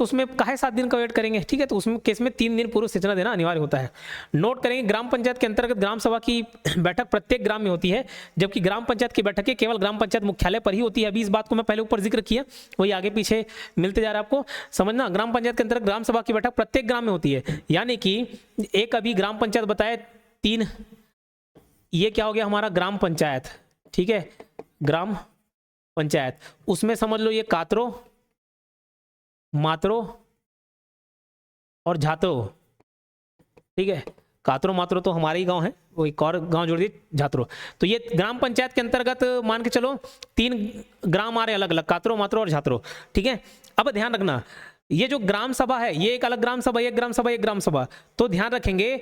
तो उसमें काहे 7 दिन का वेट करेंगे, ठीक है। तो उसमें केस में 3 दिन पूर्व सूचना देना अनिवार्य होता है। नोट करेंगे, ग्राम पंचायत के अंतर्गत ग्राम सभा की बैठक प्रत्येक ग्राम में होती है, जबकि ग्राम पंचायत की बैठकें केवल ग्राम पंचायत मुख्यालय पर ही होती है। अभी इस बात को मैं पहले ऊपर जिक्र किया, वही आगे पीछे मिलते जा रहा है आपको समझना। ग्राम पंचायत के अंतर्गत ग्राम सभा की बैठक प्रत्येक ग्राम में होती है, यानी कि एक अभी ग्राम पंचायत बताए 3, ये क्या हो गया हमारा ग्राम पंचायत, ठीक है, ग्राम पंचायत। उसमें समझ लो ये कातरो, मात्रो और झात्रो, ठीक है। कातरो मात्रो तो हमारे ही गांव है, वो एक और गांव जोड़ दिए झात्रो। तो ये ग्राम पंचायत के अंतर्गत मान के चलो 3 ग्राम आ रहे अलग अलग, कातरो मात्रो और झात्रो, ठीक है। अब ध्यान रखना, ये जो ग्राम सभा है ये एक अलग ग्राम सभा, एक ग्राम सभा, एक ग्राम सभा। तो ध्यान रखेंगे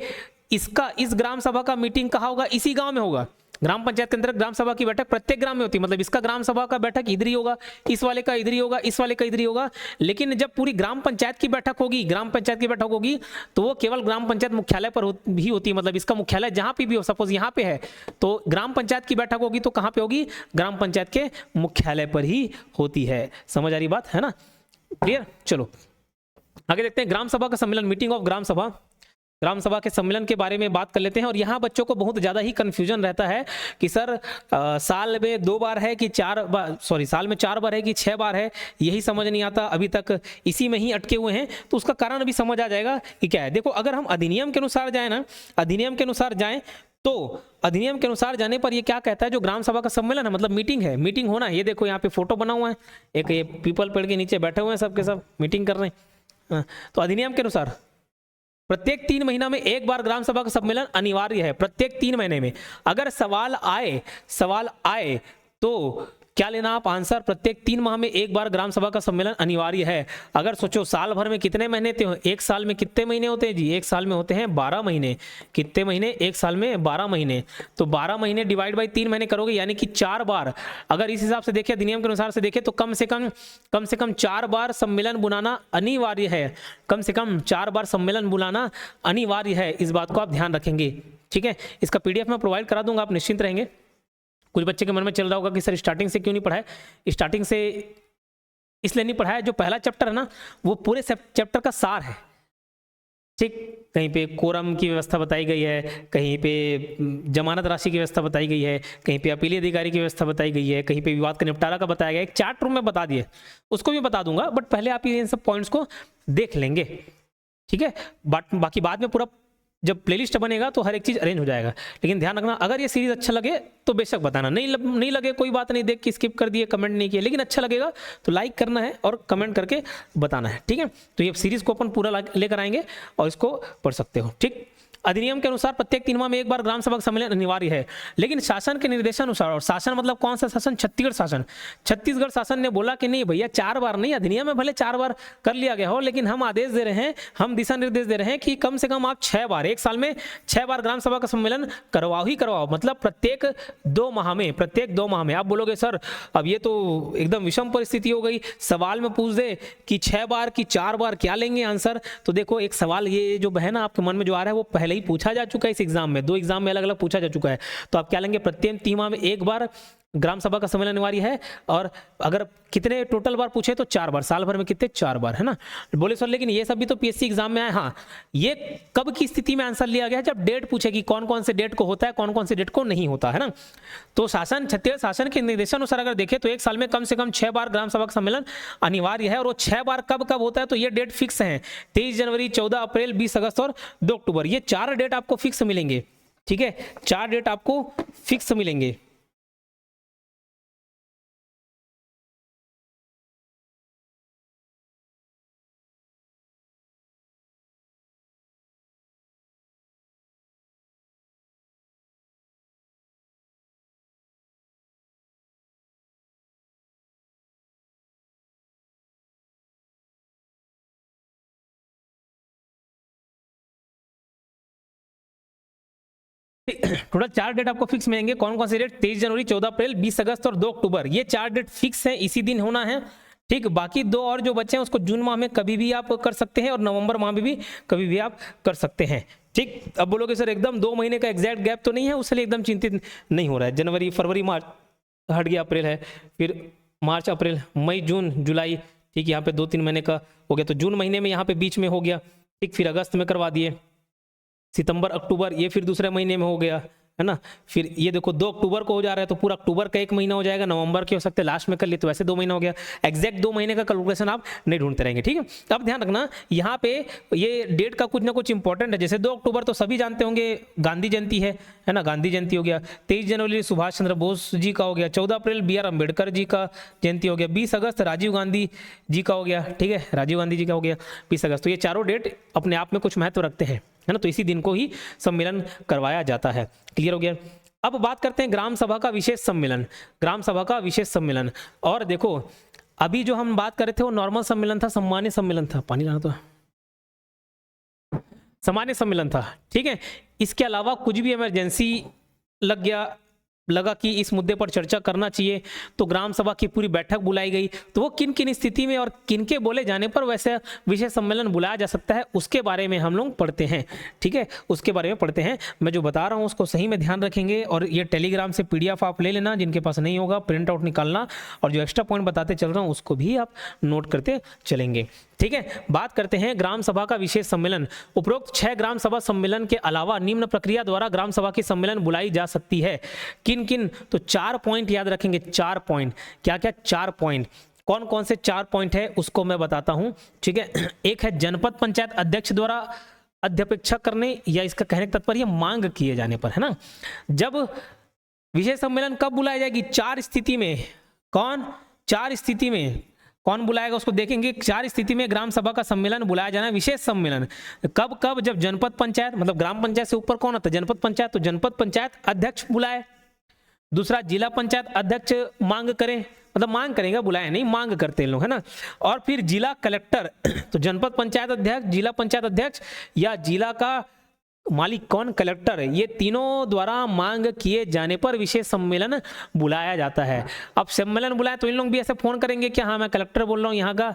इस ग्राम सभा का मीटिंग कहाँ होगा, इसी गांव में होगा। ग्राम पंचायत के अंदर ग्राम सभा की बैठक प्रत्येक ग्राम में होती है, मतलब इसका ग्राम सभा का बैठक इधर ही होगा, इस वाले का इधर ही होगा, इस वाले का इधर ही होगा। लेकिन जब पूरी ग्राम पंचायत की बैठक होगी, तो वो केवल ग्राम पंचायत मुख्यालय पर भी होती है। मतलब इसका मुख्यालय जहां पे भी हो, सपोज यहाँ पे है तो ग्राम पंचायत की बैठक होगी तो कहाँ पे होगी, ग्राम पंचायत के मुख्यालय पर ही होती है। समझ आ रही बात है ना, क्लियर। चलो आगे देखते हैं, ग्राम सभा का सम्मेलन, मीटिंग ऑफ ग्राम सभा। ग्राम सभा के सम्मेलन के बारे में बात कर लेते हैं। और यहाँ बच्चों को बहुत ज़्यादा ही कन्फ्यूजन रहता है कि सर साल में 2 बार है कि 4 बार, सॉरी साल में 4 बार है कि 6 बार है, यही समझ नहीं आता, अभी तक इसी में ही अटके हुए हैं। तो उसका कारण अभी समझ आ जाएगा कि क्या है। देखो अगर हम अधिनियम के अनुसार जाए ना, अधिनियम के अनुसार जाएं तो अधिनियम के अनुसार जाने पर ये क्या कहता है, जो ग्राम सभा का सम्मेलन है मतलब मीटिंग है, मीटिंग होना, ये देखो यहाँ पे फोटो बना हुआ है, एक ये पीपल पेड़ के नीचे बैठे हुए हैं सबके सब मीटिंग कर रहे हैं। तो अधिनियम के अनुसार प्रत्येक 3 महीना में एक बार ग्राम सभा का सम्मेलन अनिवार्य है। प्रत्येक 3 महीने में अगर सवाल आए तो क्या लेना आप आंसर, प्रत्येक 3 माह में एक बार ग्राम सभा का सम्मेलन अनिवार्य है। अगर सोचो साल भर में कितने महीने होते हैं, एक साल में कितने महीने होते हैं जी, एक साल में होते हैं 12 महीने। कितने महीने, एक साल में 12 महीने। तो 12 महीने डिवाइड बाई 3 महीने करोगे, यानी कि 4 बार। अगर इस हिसाब से देखें, अधिनियम के अनुसार से देखें तो कम से कम 4 बार सम्मेलन बुलाना अनिवार्य है। कम से कम 4 बार सम्मेलन बुलाना अनिवार्य है, इस बात को आप ध्यान रखेंगे, ठीक है। इसका PDF मैं प्रोवाइड करा दूंगा, आप निश्चिंत रहेंगे। कुछ बच्चे के मन में चल रहा होगा कि सर स्टार्टिंग से क्यों नहीं पढ़ाए। स्टार्टिंग से इसलिए नहीं पढ़ाया, जो पहला चैप्टर है ना वो पूरे चैप्टर का सार है, ठीक। कहीं पे कोरम की व्यवस्था बताई गई है, कहीं पे जमानत राशि की व्यवस्था बताई गई है, कहीं पे अपीली अधिकारी की व्यवस्था बताई गई है, कहीं पे विवाद का निपटारा का बताया गया। एक चार्ट रूम में बता दिए, उसको भी बता दूंगा, बट पहले आप इन सब पॉइंट्स को देख लेंगे, ठीक है। बाकी बाद में पूरा जब प्लेलिस्ट बनेगा तो हर एक चीज़ अरेंज हो जाएगा। लेकिन ध्यान रखना, अगर ये सीरीज अच्छा लगे तो बेशक बताना, नहीं लगे कोई बात नहीं, देख के स्किप कर दिए, कमेंट नहीं किए, लेकिन अच्छा लगेगा तो लाइक करना है और कमेंट करके बताना है, ठीक है। तो ये सीरीज को अपन पूरा लेकर आएंगे और इसको पढ़ सकते हो, ठीक। अधिनियम के अनुसार प्रत्येक 3 माह में एक बार ग्राम सभा का सम्मेलन अनिवार्य है, लेकिन शासन के निर्देशानुसार, और शासन मतलब कौन सा शासन, छत्तीसगढ़ शासन ने बोला कि नहीं भैया 4 बार नहीं, अधिनियम में भले 4 बार कर लिया गया हो, लेकिन हम आदेश दे रहे हैं, हम दिशा निर्देश दे रहे हैं कि कम से कम आप 6 बार, एक साल में 6 बार ग्राम सभा का सम्मेलन करवाओ ही करवाओ। मतलब प्रत्येक 2 माह में। आप बोलोगे सर अब ये तो एकदम विषम परिस्थिति हो गई, सवाल में पूछ दे कि 6 बार कि 4 बार, क्या लेंगे आंसर। तो देखो एक सवाल ये जो है ना आपके मन में जो आ रहा है वो पहले ही पूछा जा चुका है, इस एग्जाम में 2 एग्जाम में अलग अलग पूछा जा चुका है। तो आप क्या लेंगे, प्रत्येक 3 माह में एक बार ग्राम सभा का सम्मेलन अनिवार्य है। और अगर कितने टोटल बार पूछे तो 4 बार, साल भर में कितने, 4 बार, है ना। बोले सर लेकिन ये सब भी तो PSC एग्जाम में आए। हाँ, ये कब की स्थिति में आंसर लिया गया है, जब डेट पूछेगी कौन कौन से डेट को होता है, कौन कौन से डेट को नहीं होता है ना। तो छत्तीसगढ़ शासन के निर्देशानुसार अगर देखें तो एक साल में कम से कम 6 बार ग्राम सभा का सम्मेलन अनिवार्य है। और वो 6 बार कब कब होता है तो ये डेट फिक्स है, 23 जनवरी, 14 अप्रैल, 20 अगस्त और 2 अक्टूबर। ये 4 डेट आपको फिक्स मिलेंगे, ठीक है, 4 डेट आपको फिक्स मिलेंगे। टोटल 4 डेट आपको फिक्स मिलेंगे। कौन कौन से डेट? 23 जनवरी, 14 अप्रैल, 20 अगस्त और 2 अक्टूबर। ये 4 डेट फिक्स है, इसी दिन होना है। ठीक, बाकी 2 और जो बच्चे हैं उसको जून माह में कभी भी आप कर सकते हैं और नवंबर माह में भी कभी भी आप कर सकते हैं। ठीक, अब बोलोगे सर एकदम 2 महीने का एग्जैक्ट गैप तो नहीं है, उसके लिए एकदम चिंतित नहीं हो रहा है। जनवरी, फरवरी, मार्च हट गया, अप्रैल है, फिर मार्च, अप्रैल, मई, जून, जुलाई। ठीक, यहाँ पे 2-3 महीने का हो गया, तो जून महीने में यहाँ पे बीच में हो गया। ठीक, फिर अगस्त में करवा दिए, सितंबर, अक्टूबर, ये फिर दूसरे महीने में हो गया, है ना। फिर ये देखो 2 अक्टूबर को हो जा रहा है, तो पूरा अक्टूबर का 1 महीना हो जाएगा। नवंबर के हो सकते हैं लास्ट में कर लिए, तो वैसे 2 महीना हो गया। एग्जैक्ट 2 महीने का कैलकुलेशन आप नहीं ढूंढते रहेंगे। ठीक है, अब ध्यान रखना यहाँ पे ये डेट का कुछ ना कुछ इंपॉर्टेंट है। जैसे 2 अक्टूबर तो सभी जानते होंगे, गांधी जयंती है ना, गांधी जयंती हो गया। 23 जनवरी सुभाष चंद्र बोस जी का हो गया। 14 अप्रैल BR अम्बेडकर जी का जयंती हो गया। 20 अगस्त राजीव गांधी जी का हो गया। ठीक है, राजीव गांधी जी का हो गया 20 अगस्त। तो ये चारों डेट अपने आप में कुछ महत्व रखते हैं, है ना, तो इसी दिन को ही सम्मेलन करवाया जाता है। क्लियर हो गया। अब बात करते हैं ग्राम सभा का विशेष सम्मेलन। ग्राम सभा का विशेष सम्मेलन, और देखो अभी जो हम बात कर रहे थे वो नॉर्मल सम्मेलन था, सामान्य सम्मेलन था। पानी लाना तो सामान्य सम्मेलन था। ठीक है, इसके अलावा कुछ भी इमरजेंसी लगा कि इस मुद्दे पर चर्चा करना चाहिए, तो ग्राम सभा की पूरी बैठक बुलाई गई। तो वो किन किन स्थिति में और किन के बोले जाने पर वैसे विशेष सम्मेलन बुलाया जा सकता है, उसके बारे में हम लोग पढ़ते हैं। ठीक है, उसके बारे में पढ़ते हैं। मैं जो बता रहा हूँ उसको सही में ध्यान रखेंगे, और ये टेलीग्राम से PDF आप ले लेना, जिनके पास नहीं होगा प्रिंट आउट निकालना, और जो एक्स्ट्रा पॉइंट बताते चल रहा हूँ उसको भी आप नोट करते चलेंगे। ठीक है, बात करते हैं ग्राम सभा का विशेष सम्मेलन। उपरोक्त 6 ग्राम सभा सम्मेलन के अलावा निम्न प्रक्रिया द्वारा ग्राम सभा की सम्मेलन बुलाई जा सकती है। किन किन? तो 4 पॉइंट याद रखेंगे। 4 पॉइंट, क्या क्या? 4 पॉइंट। कौन कौन से 4 पॉइंट है उसको मैं बताता हूं। ठीक है, एक है जनपद पंचायत अध्यक्ष द्वारा अध्यक्षता करने, या इसका कहने का तात्पर्य मांग किए जाने पर, है ना। जब विशेष सम्मेलन कब बुलाई जाएगी? 4 स्थिति में। कौन? 4 स्थिति में कौन बुलाएगा उसको देखेंगे। 4 स्थिति में ग्राम सभा का सम्मेलन बुलाया जाना है, विशेष सम्मेलन। कब कब? जब जनपद पंचायत, मतलब ग्राम पंचायत से ऊपर कौन होता है? जनपद पंचायत। तो जनपद पंचायत अध्यक्ष बुलाए। दूसरा, जिला पंचायत अध्यक्ष मांग करें, मतलब मांग करेंगे, बुलाए नहीं, मांग करते हैं लोग, है ना। और फिर जिला कलेक्टर, तो जनपद पंचायत अध्यक्ष, जिला पंचायत अध्यक्ष, या जिला का मालिक कौन? कलेक्टर। ये तीनों द्वारा मांग किए जाने पर विशेष सम्मेलन बुलाया जाता है। अब सम्मेलन बुलाया तो इन लोग भी ऐसे फोन करेंगे कि हाँ मैं कलेक्टर बोल रहा हूँ यहाँ का,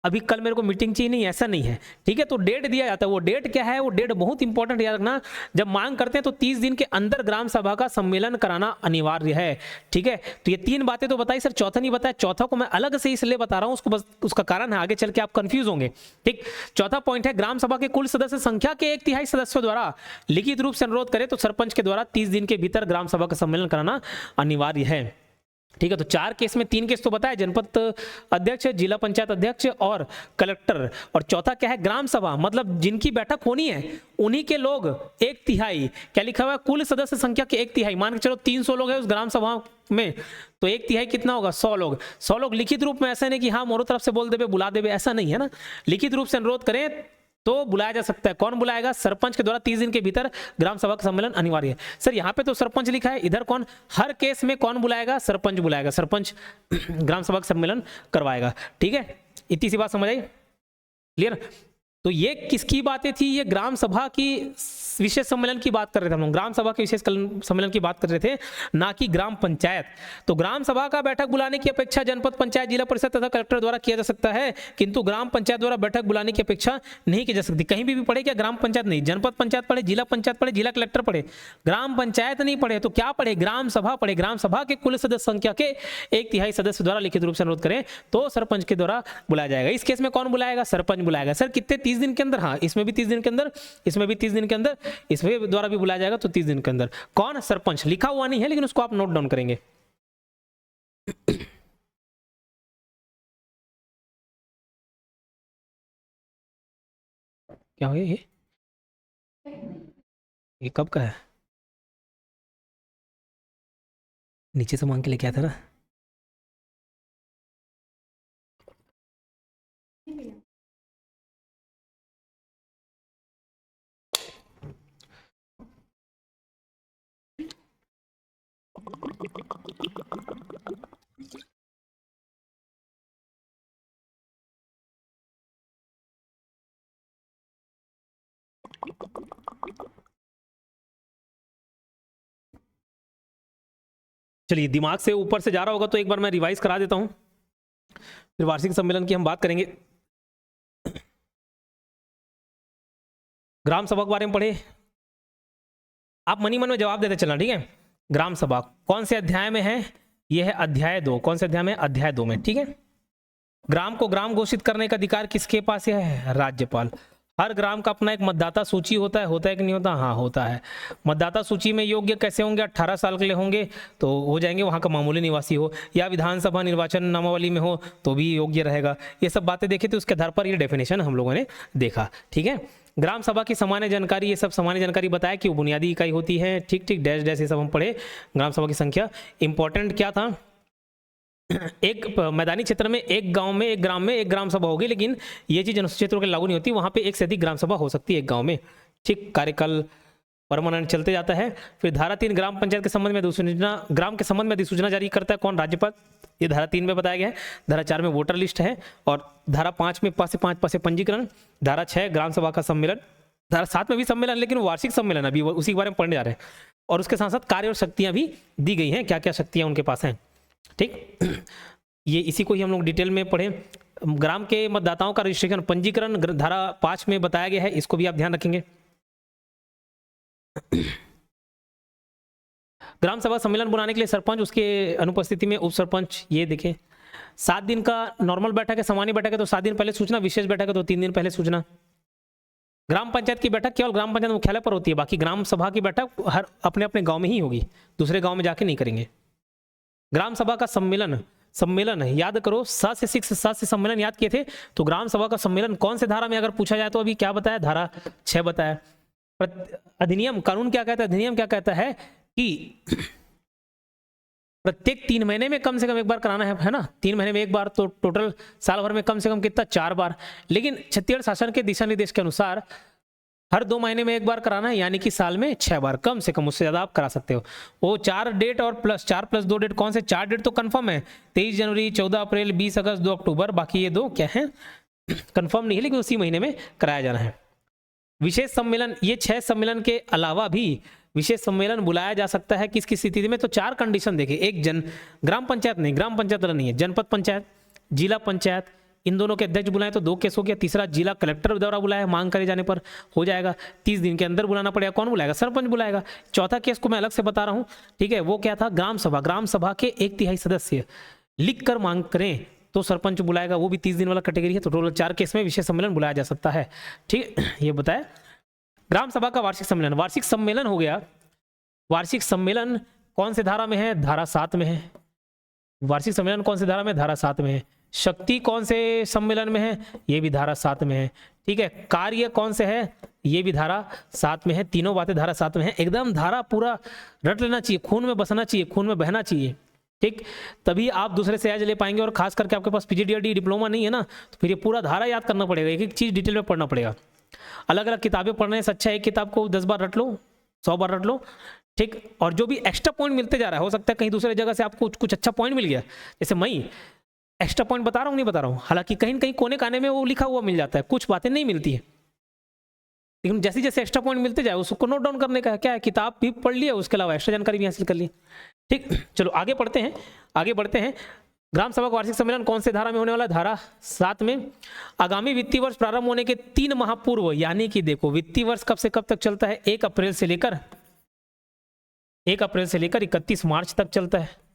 अभी कल मेरे को मीटिंग चाहिए, नहीं, ऐसा नहीं है। ठीक है, तो डेट दिया जाता है। वो डेट क्या है? वो डेट बहुत इंपॉर्टेंट याद रखना। जब मांग करते हैं तो 30 दिन के अंदर ग्राम सभा का सम्मेलन कराना अनिवार्य है। ठीक है, तो ये 3 बातें तो बताई सर, चौथा नहीं बताया। चौथा को मैं अलग से इसलिए बता रहा हूँ, उसको बस उसका कारण है, आगे चल के आप कंफ्यूज होंगे। ठीक, चौथा पॉइंट है, ग्राम सभा के कुल सदस्य संख्या के 1/3 सदस्यों द्वारा लिखित रूप से अनुरोध करे तो सरपंच के द्वारा 30 दिन के भीतर ग्राम सभा का सम्मेलन कराना अनिवार्य है। ठीक है, तो 4 केस में 3 केस तो बताया, जनपद अध्यक्ष, जिला पंचायत अध्यक्ष और कलेक्टर। और चौथा क्या है? ग्राम सभा, मतलब जिनकी बैठक होनी है उन्हीं के लोग 1/3। क्या लिखा हुआ है? कुल सदस्य संख्या के 1/3। मान के चलो 300 लोग हैं उस ग्राम सभा में, तो 1/3 कितना होगा? 100 लोग। 100 लोग लिखित रूप में, ऐसा नहीं कि हाँ मोरो तरफ से बोल देवे बुला देवे, ऐसा नहीं है ना। लिखित रूप से अनुरोध करें तो बुलाया जा सकता है। कौन बुलाएगा? सरपंच के द्वारा 30 दिन के भीतर ग्राम सभा का सम्मेलन अनिवार्य है। सर यहाँ पे तो सरपंच लिखा है, इधर कौन? हर केस में कौन बुलाएगा? सरपंच बुलाएगा। सरपंच ग्राम सभा का सम्मेलन करवाएगा। ठीक है, इतनी सी बात समझ आई? क्लियर? तो ये किसकी बातें थी? ये ग्राम सभा की विशेष सम्मेलन की बात कर रहे थे हम लोग, ग्राम सभा के विशेष सम्मेलन की बात कर रहे थे, ना कि ग्राम पंचायत। तो ग्राम सभा का बैठक बुलाने की अपेक्षा जनपद पंचायत, जिला परिषद तथा कलेक्टर द्वारा किया जा सकता है, किंतु ग्राम पंचायत द्वारा बैठक बुलाने की अपेक्षा नहीं की जा सकती। कहीं भी पढ़े क्या? ग्राम पंचायत नहीं, जनपद पंचायत पढ़े, जिला पंचायत पढ़े, जिला कलेक्टर पढ़े, ग्राम पंचायत नहीं पढ़े, तो क्या पढ़े? ग्राम सभा पढ़े। ग्राम सभा के कुल सदस्य संख्या के 1/3 सदस्य द्वारा लिखित रूप से अनुरोध करें तो सरपंच के द्वारा बुलाया जाएगा। इस केस में कौन बुलाएगा? सरपंच बुलाएगा। सर कितने? 30 दिन के अंदर। हाँ, इसमें भी 30 दिन के अंदर, इसमें भी 30 दिन के अंदर, इसमें द्वारा भी बुलाया जाएगा, तो 30 दिन के अंदर। कौन? सरपंच। लिखा हुआ नहीं है लेकिन उसको आप नोट डाउन करेंगे। क्या हो गया? ये कब का है? नीचे से मांग के लेके आया था ना। चलिए, दिमाग से ऊपर से जा रहा होगा तो एक बार मैं रिवाइज करा देता हूं, फिर वार्षिक सम्मेलन की हम बात करेंगे। ग्राम सभा के बारे में पढ़े, आप मनी मन में जवाब देते चलना, ठीक है। ग्राम सभा कौन से अध्याय में है? यह है अध्याय 2। कौन से अध्याय में? अध्याय 2 में, ठीक है। ग्राम को ग्राम घोषित करने का अधिकार किसके पास है? राज्यपाल। हर ग्राम का अपना एक मतदाता सूची होता है कि नहीं होता? हाँ, होता है। मतदाता सूची में योग्य कैसे होंगे? 18 साल के लिए होंगे तो हो जाएंगे, वहाँ का मामूली निवासी हो या विधानसभा निर्वाचन नामावली में हो तो भी योग्य रहेगा। ये सब बातें देखी तो उसके आधार पर ये डेफिनेशन हम लोगों ने देखा, ठीक है। ग्राम सभा की सामान्य जानकारी, ये सब सामान्य जानकारी बताया कि वो बुनियादी इकाई होती है, ठीक ठीक, डैश डैश ये सब हम पढ़े। ग्राम सभा की संख्या इंपॉर्टेंट क्या था? एक मैदानी क्षेत्र में, एक गांव में, एक ग्राम में एक ग्राम सभा होगी, लेकिन ये चीज अनुसूचित क्षेत्रों के लागू नहीं होती। वहां पे एक से अधिक ग्राम सभा हो सकती है एक गांव में, ठीक। कार्यकाल परमानेंट चलते जाता है। फिर धारा 3 ग्राम पंचायत के संबंध में अधिसूचना, ग्राम के संबंध में अधिसूचना जारी करता है कौन? राज्यपाल। ये धारा 3 में बताया गया है। धारा 4 में वोटर लिस्ट है, और धारा 5 में 5 से 5 पंजीकरण। धारा 6 ग्राम सभा का सम्मेलन। धारा 7 में भी सम्मेलन, लेकिन वार्षिक सम्मेलन अभी उसी के बारे में पढ़ने जा रहे हैं। और उसके साथ साथ कार्य और शक्तियां भी दी गई हैं, क्या क्या शक्तियां उनके पास हैं, ठीक। ये इसी को ही हम लोग डिटेल में पढ़ें। ग्राम के मतदाताओं का रजिस्ट्रेशन, पंजीकरण धारा 5 में बताया गया है, इसको भी आप ध्यान रखेंगे। ग्राम सभा सम्मेलन बुलाने के लिए सरपंच, उसके अनुपस्थिति में उप सरपंच। ये देखें, 7 दिन का नॉर्मल बैठक है, सामान्य बैठक है तो 7 दिन पहले सूचना, विशेष बैठक है तो 3 दिन पहले सूचना। ग्राम पंचायत की बैठक केवल ग्राम पंचायत मुख्यालय पर होती है, बाकी ग्राम सभा की बैठक हर अपने अपने गांव में ही होगी, दूसरे गांव में जाके नहीं करेंगे। ग्राम सभा का सम्मेलन है, याद करो, 7 से सम्मेलन याद किए थे, तो ग्राम सभा का सम्मेलन कौन से धारा में अगर पूछा जाए तो अभी क्या बताया? धारा 6 बताया। अधिनियम, कानून क्या कहता है? अधिनियम क्या कहता है कि प्रत्येक 3 महीने में कम से कम एक बार कराना है ना, 3 महीने में एक बार, तो टोटल साल भर में कम से कम कितना? 4 बार। लेकिन छत्तीसगढ़ शासन के दिशा निर्देश के अनुसार हर 2 महीने में एक बार कराना है, यानी कि साल में 6 बार, कम से कम, उससे ज्यादा आप करा सकते हो। वो 4 डेट और प्लस 4 + 2 डेट, कौन से 4 डेट तो कंफर्म है, 23 जनवरी, 14 अप्रैल, 20 अगस्त, 2 अक्टूबर, बाकी ये 2 क्या है? कंफर्म नहीं है, लेकिन उसी महीने में कराया जाना है। विशेष सम्मेलन, ये 6 सम्मेलन के अलावा भी विशेष सम्मेलन बुलाया जा सकता है किस किस स्थिति में? तो 4 कंडीशन देखे। एक ग्राम पंचायत नहीं, ग्राम पंचायत वाला नहीं है, जनपद पंचायत, जिला पंचायत, इन दोनों के अध्यक्ष बुलाए तो 2 केस हो गया। तीसरा, जिला कलेक्टर द्वारा बुलाया, मांग करे जाने पर हो जाएगा, 30 दिन के अंदर बुलाना पड़ेगा। कौन बुलाएगा? सरपंच बुलाएगा। चौथा केस को मैं अलग से बता रहा हूँ, ठीक है, वो क्या था? ग्राम सभा। ग्राम सभा के 1/3 सदस्य लिख कर मांग करें तो सरपंच बुलाएगा, वो भी 30 दिन वाला कैटेगरी है। तो टोटल 4 केस में विशेष सम्मेलन बुलाया जा सकता है, ठीक। ये बताया। ग्राम सभा का वार्षिक सम्मेलन, वार्षिक सम्मेलन हो गया। वार्षिक सम्मेलन कौन से धारा में है? धारा 7 में है। वार्षिक सम्मेलन कौन से धारा में? धारा 7 में है। शक्ति कौन से सम्मेलन में है? ये भी धारा 7 में है, ठीक है। कार्य कौन से है? ये भी धारा 7 में है। तीनों बातें धारा 7 में है। एकदम धारा पूरा रट लेना चाहिए, खून में बसना चाहिए, खून में बहना चाहिए, ठीक। तभी आप दूसरे से आज ले पाएंगे। और खास करके आपके पास PGDRD डिप्लोमा नहीं है ना, तो फिर ये पूरा धारा याद करना पड़ेगा, एक एक चीज डिटेल में पढ़ना पड़ेगा। अलग अलग किताबें पढ़ने से अच्छा एक किताब को 10 बार रट लो, 100 बार रट लो, ठीक। और जो भी एक्स्ट्रा पॉइंट मिलते जा रहा है, हो सकता है कहीं दूसरे जगह से आपको कुछ अच्छा पॉइंट मिल गया, जैसे मैं एक्स्ट्रा पॉइंट बता रहा हूँ, नहीं बता रहा हूँ, हालांकि कहीं न कहीं कोने काने में वो लिखा हुआ मिल जाता है, कुछ बातें नहीं मिलती है, लेकिन जैसे जैसे एक्स्ट्रा पॉइंट मिलते जाए उसको नोट डाउन करने का है। क्या है? किताब भी पढ़ लिया, उसके अलावा एक्स्ट्रा जानकारी भी हासिल कर ली, ठीक। चलो आगे पढ़ते हैं, आगे बढ़ते हैं। ग्राम सभा का वार्षिक सम्मेलन कौन से धारा में होने वाला है? धारा 7 में। आगामी वित्तीय वर्ष प्रारंभ होने के 3 माह पूर्व, यानी कि देखो वित्तीय वर्ष कब से कब तक चलता है? 1 अप्रैल से लेकर 31 मार्च तक चलता है।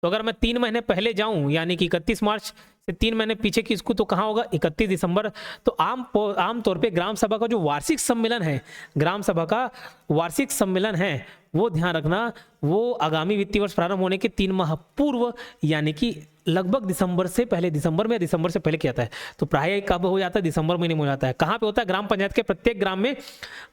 तो अगर मैं 3 महीने पहले जाऊं, यानी कि 31 मार्च से 3 महीने पीछे की इसको, तो कहाँ होगा? 31 दिसंबर। तो आम तौर पे ग्राम सभा का जो वार्षिक सम्मेलन है, ग्राम सभा का वार्षिक सम्मेलन है, वो ध्यान रखना, वो आगामी वित्तीय वर्ष प्रारंभ होने के 3 माह पूर्व, यानी कि लगभग दिसंबर से पहले, दिसंबर में, दिसंबर से पहले किया जाता है। तो प्राय कब हो जाता है? दिसंबर महीने में हो जाता है। कहाँ पे होता है? ग्राम पंचायत के प्रत्येक ग्राम में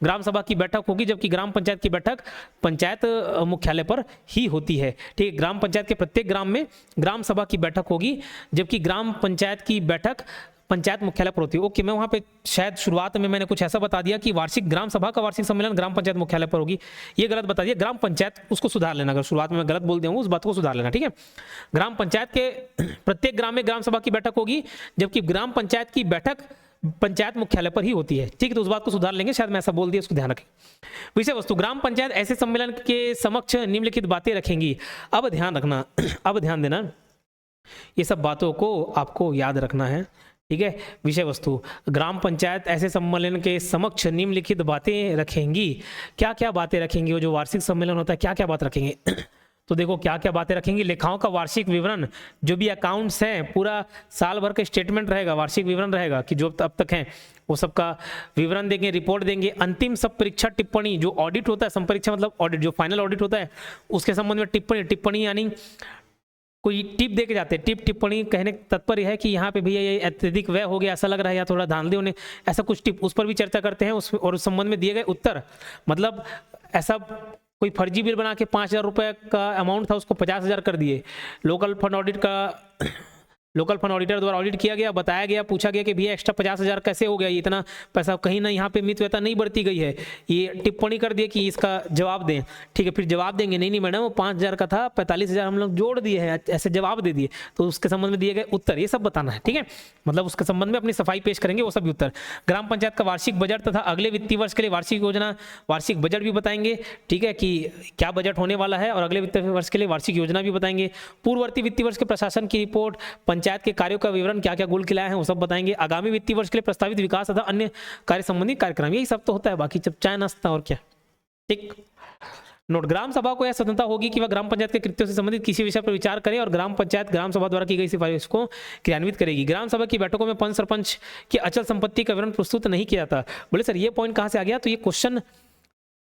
ग्राम सभा की बैठक होगी, जबकि ग्राम पंचायत की बैठक पंचायत मुख्यालय पर ही होती है, ठीक है। ग्राम पंचायत के प्रत्येक ग्राम में ग्राम सभा की बैठक होगी, जबकि ग्राम पंचायत की बैठक पंचायत मुख्यालय पर होती है। ओके, मैं वहाँ पे शायद शुरुआत में मैंने कुछ ऐसा बता दिया कि वार्षिक ग्राम सभा का वार्षिक सम्मेलन ग्राम पंचायत मुख्यालय पर होगी, ये गलत बता दिया। ग्राम पंचायत, उसको सुधार लेना, अगर शुरुआत में मैं गलत बोल दिया हूँ उस बात को सुधार लेना, ठीक है। ग्राम पंचायत के प्रत्येक ग्राम में ग्राम सभा की बैठक होगी, जबकि ग्राम पंचायत की बैठक पंचायत मुख्यालय पर ही होती है। ठीक है, तो उस बात को सुधार लेंगे, शायद मैं ऐसा बोल दिया, उसको ध्यान रखें। विषय वस्तु, ग्राम पंचायत ऐसे सम्मेलन के समक्ष निम्नलिखित बातें रखेंगी। अब ध्यान रखना, अब ध्यान देना, ये सब बातों को आपको याद रखना है। ठीक है, विषय वस्तु, ग्राम पंचायत ऐसे सम्मेलन के समक्ष निम्नलिखित बातें रखेंगी। क्या क्या बातें रखेंगी? वो जो वार्षिक सम्मेलन होता है, क्या क्या बात रखेंगे? तो देखो क्या क्या बातें रखेंगी। लेखाओं का वार्षिक विवरण, जो भी अकाउंट्स हैं, पूरा साल भर का स्टेटमेंट रहेगा, वार्षिक विवरण रहेगा कि जो अब तक हैं वो सबका विवरण देंगे, रिपोर्ट देंगे। अंतिम सब परीक्षा टिप्पणी, जो ऑडिट होता है, संपरीक्षा मतलब ऑडिट, जो फाइनल ऑडिट होता है उसके संबंध में टिप्पणी यानी कोई टिप दे के जाते हैं। टिप्पणी कहने तात्पर्य है कि यहाँ पे भैया ये अत्यधिक व्यय हो गया ऐसा लग रहा है, या थोड़ा ध्यान दे उन्हें, ऐसा कुछ टिप, उस पर भी चर्चा करते हैं। और उस संबंध में दिए गए उत्तर, मतलब ऐसा कोई फर्जी बिल बना के 5,000 रुपये का अमाउंट था उसको 50,000 कर दिए। लोकल फंड ऑडिटर द्वारा ऑडिट किया गया, बताया गया, पूछा गया कि भैया एक्स्ट्रा 50,000 कैसे हो गया, ये इतना पैसा कहीं ना यहाँ पे मितव्ययता नहीं बढ़ती गई है। ये टिप्पणी कर दिए कि इसका जवाब दें। ठीक है, फिर जवाब देंगे, नहीं मैडम वो 5,000 का था, 45,000 हम लोग जोड़ दिए हैं, ऐसे जवाब दे दिए। तो उसके संबंध में दिए गए उत्तर, ये सब बताना है। ठीक है, मतलब उसके संबंध में अपनी सफाई पेश करेंगे, वो सभी उत्तर। ग्राम पंचायत का वार्षिक बजट तथा अगले वित्तीय वर्ष के लिए वार्षिक योजना, वार्षिक बजट भी बताएंगे। ठीक है, कि क्या बजट होने वाला है, और अगले वित्तीय वर्ष के लिए वार्षिक योजना भी बताएंगे। पूर्ववर्ती वित्तीय वर्ष के प्रशासन की रिपोर्ट, पंचायत के कार्यों का विवरण, क्या क्या गोल खिलाए हैं वो सब बताएंगे। आगामी वित्तीय वर्ष के लिए प्रस्तावित विकास तथा अन्य कार्य संबंधी कार्यक्रम, यही सब तो होता है, बाकी जब चाय नाश्ता और क्या। ठीक, नोट, ग्राम सभा को यह स्वतंत्रता होगी कि वह ग्राम पंचायत के कृत्यों से संबंधित किसी विषय पर विचार करे और ग्राम पंचायत ग्राम सभा द्वारा की गई सिफारिश को क्रियान्वित करेगी। ग्राम सभा की बैठकों में पंच सरपंच की अचल संपत्ति का विवरण प्रस्तुत नहीं किया जाता। बोले सर ये पॉइंट कहाँ से आ गया? तो ये क्वेश्चन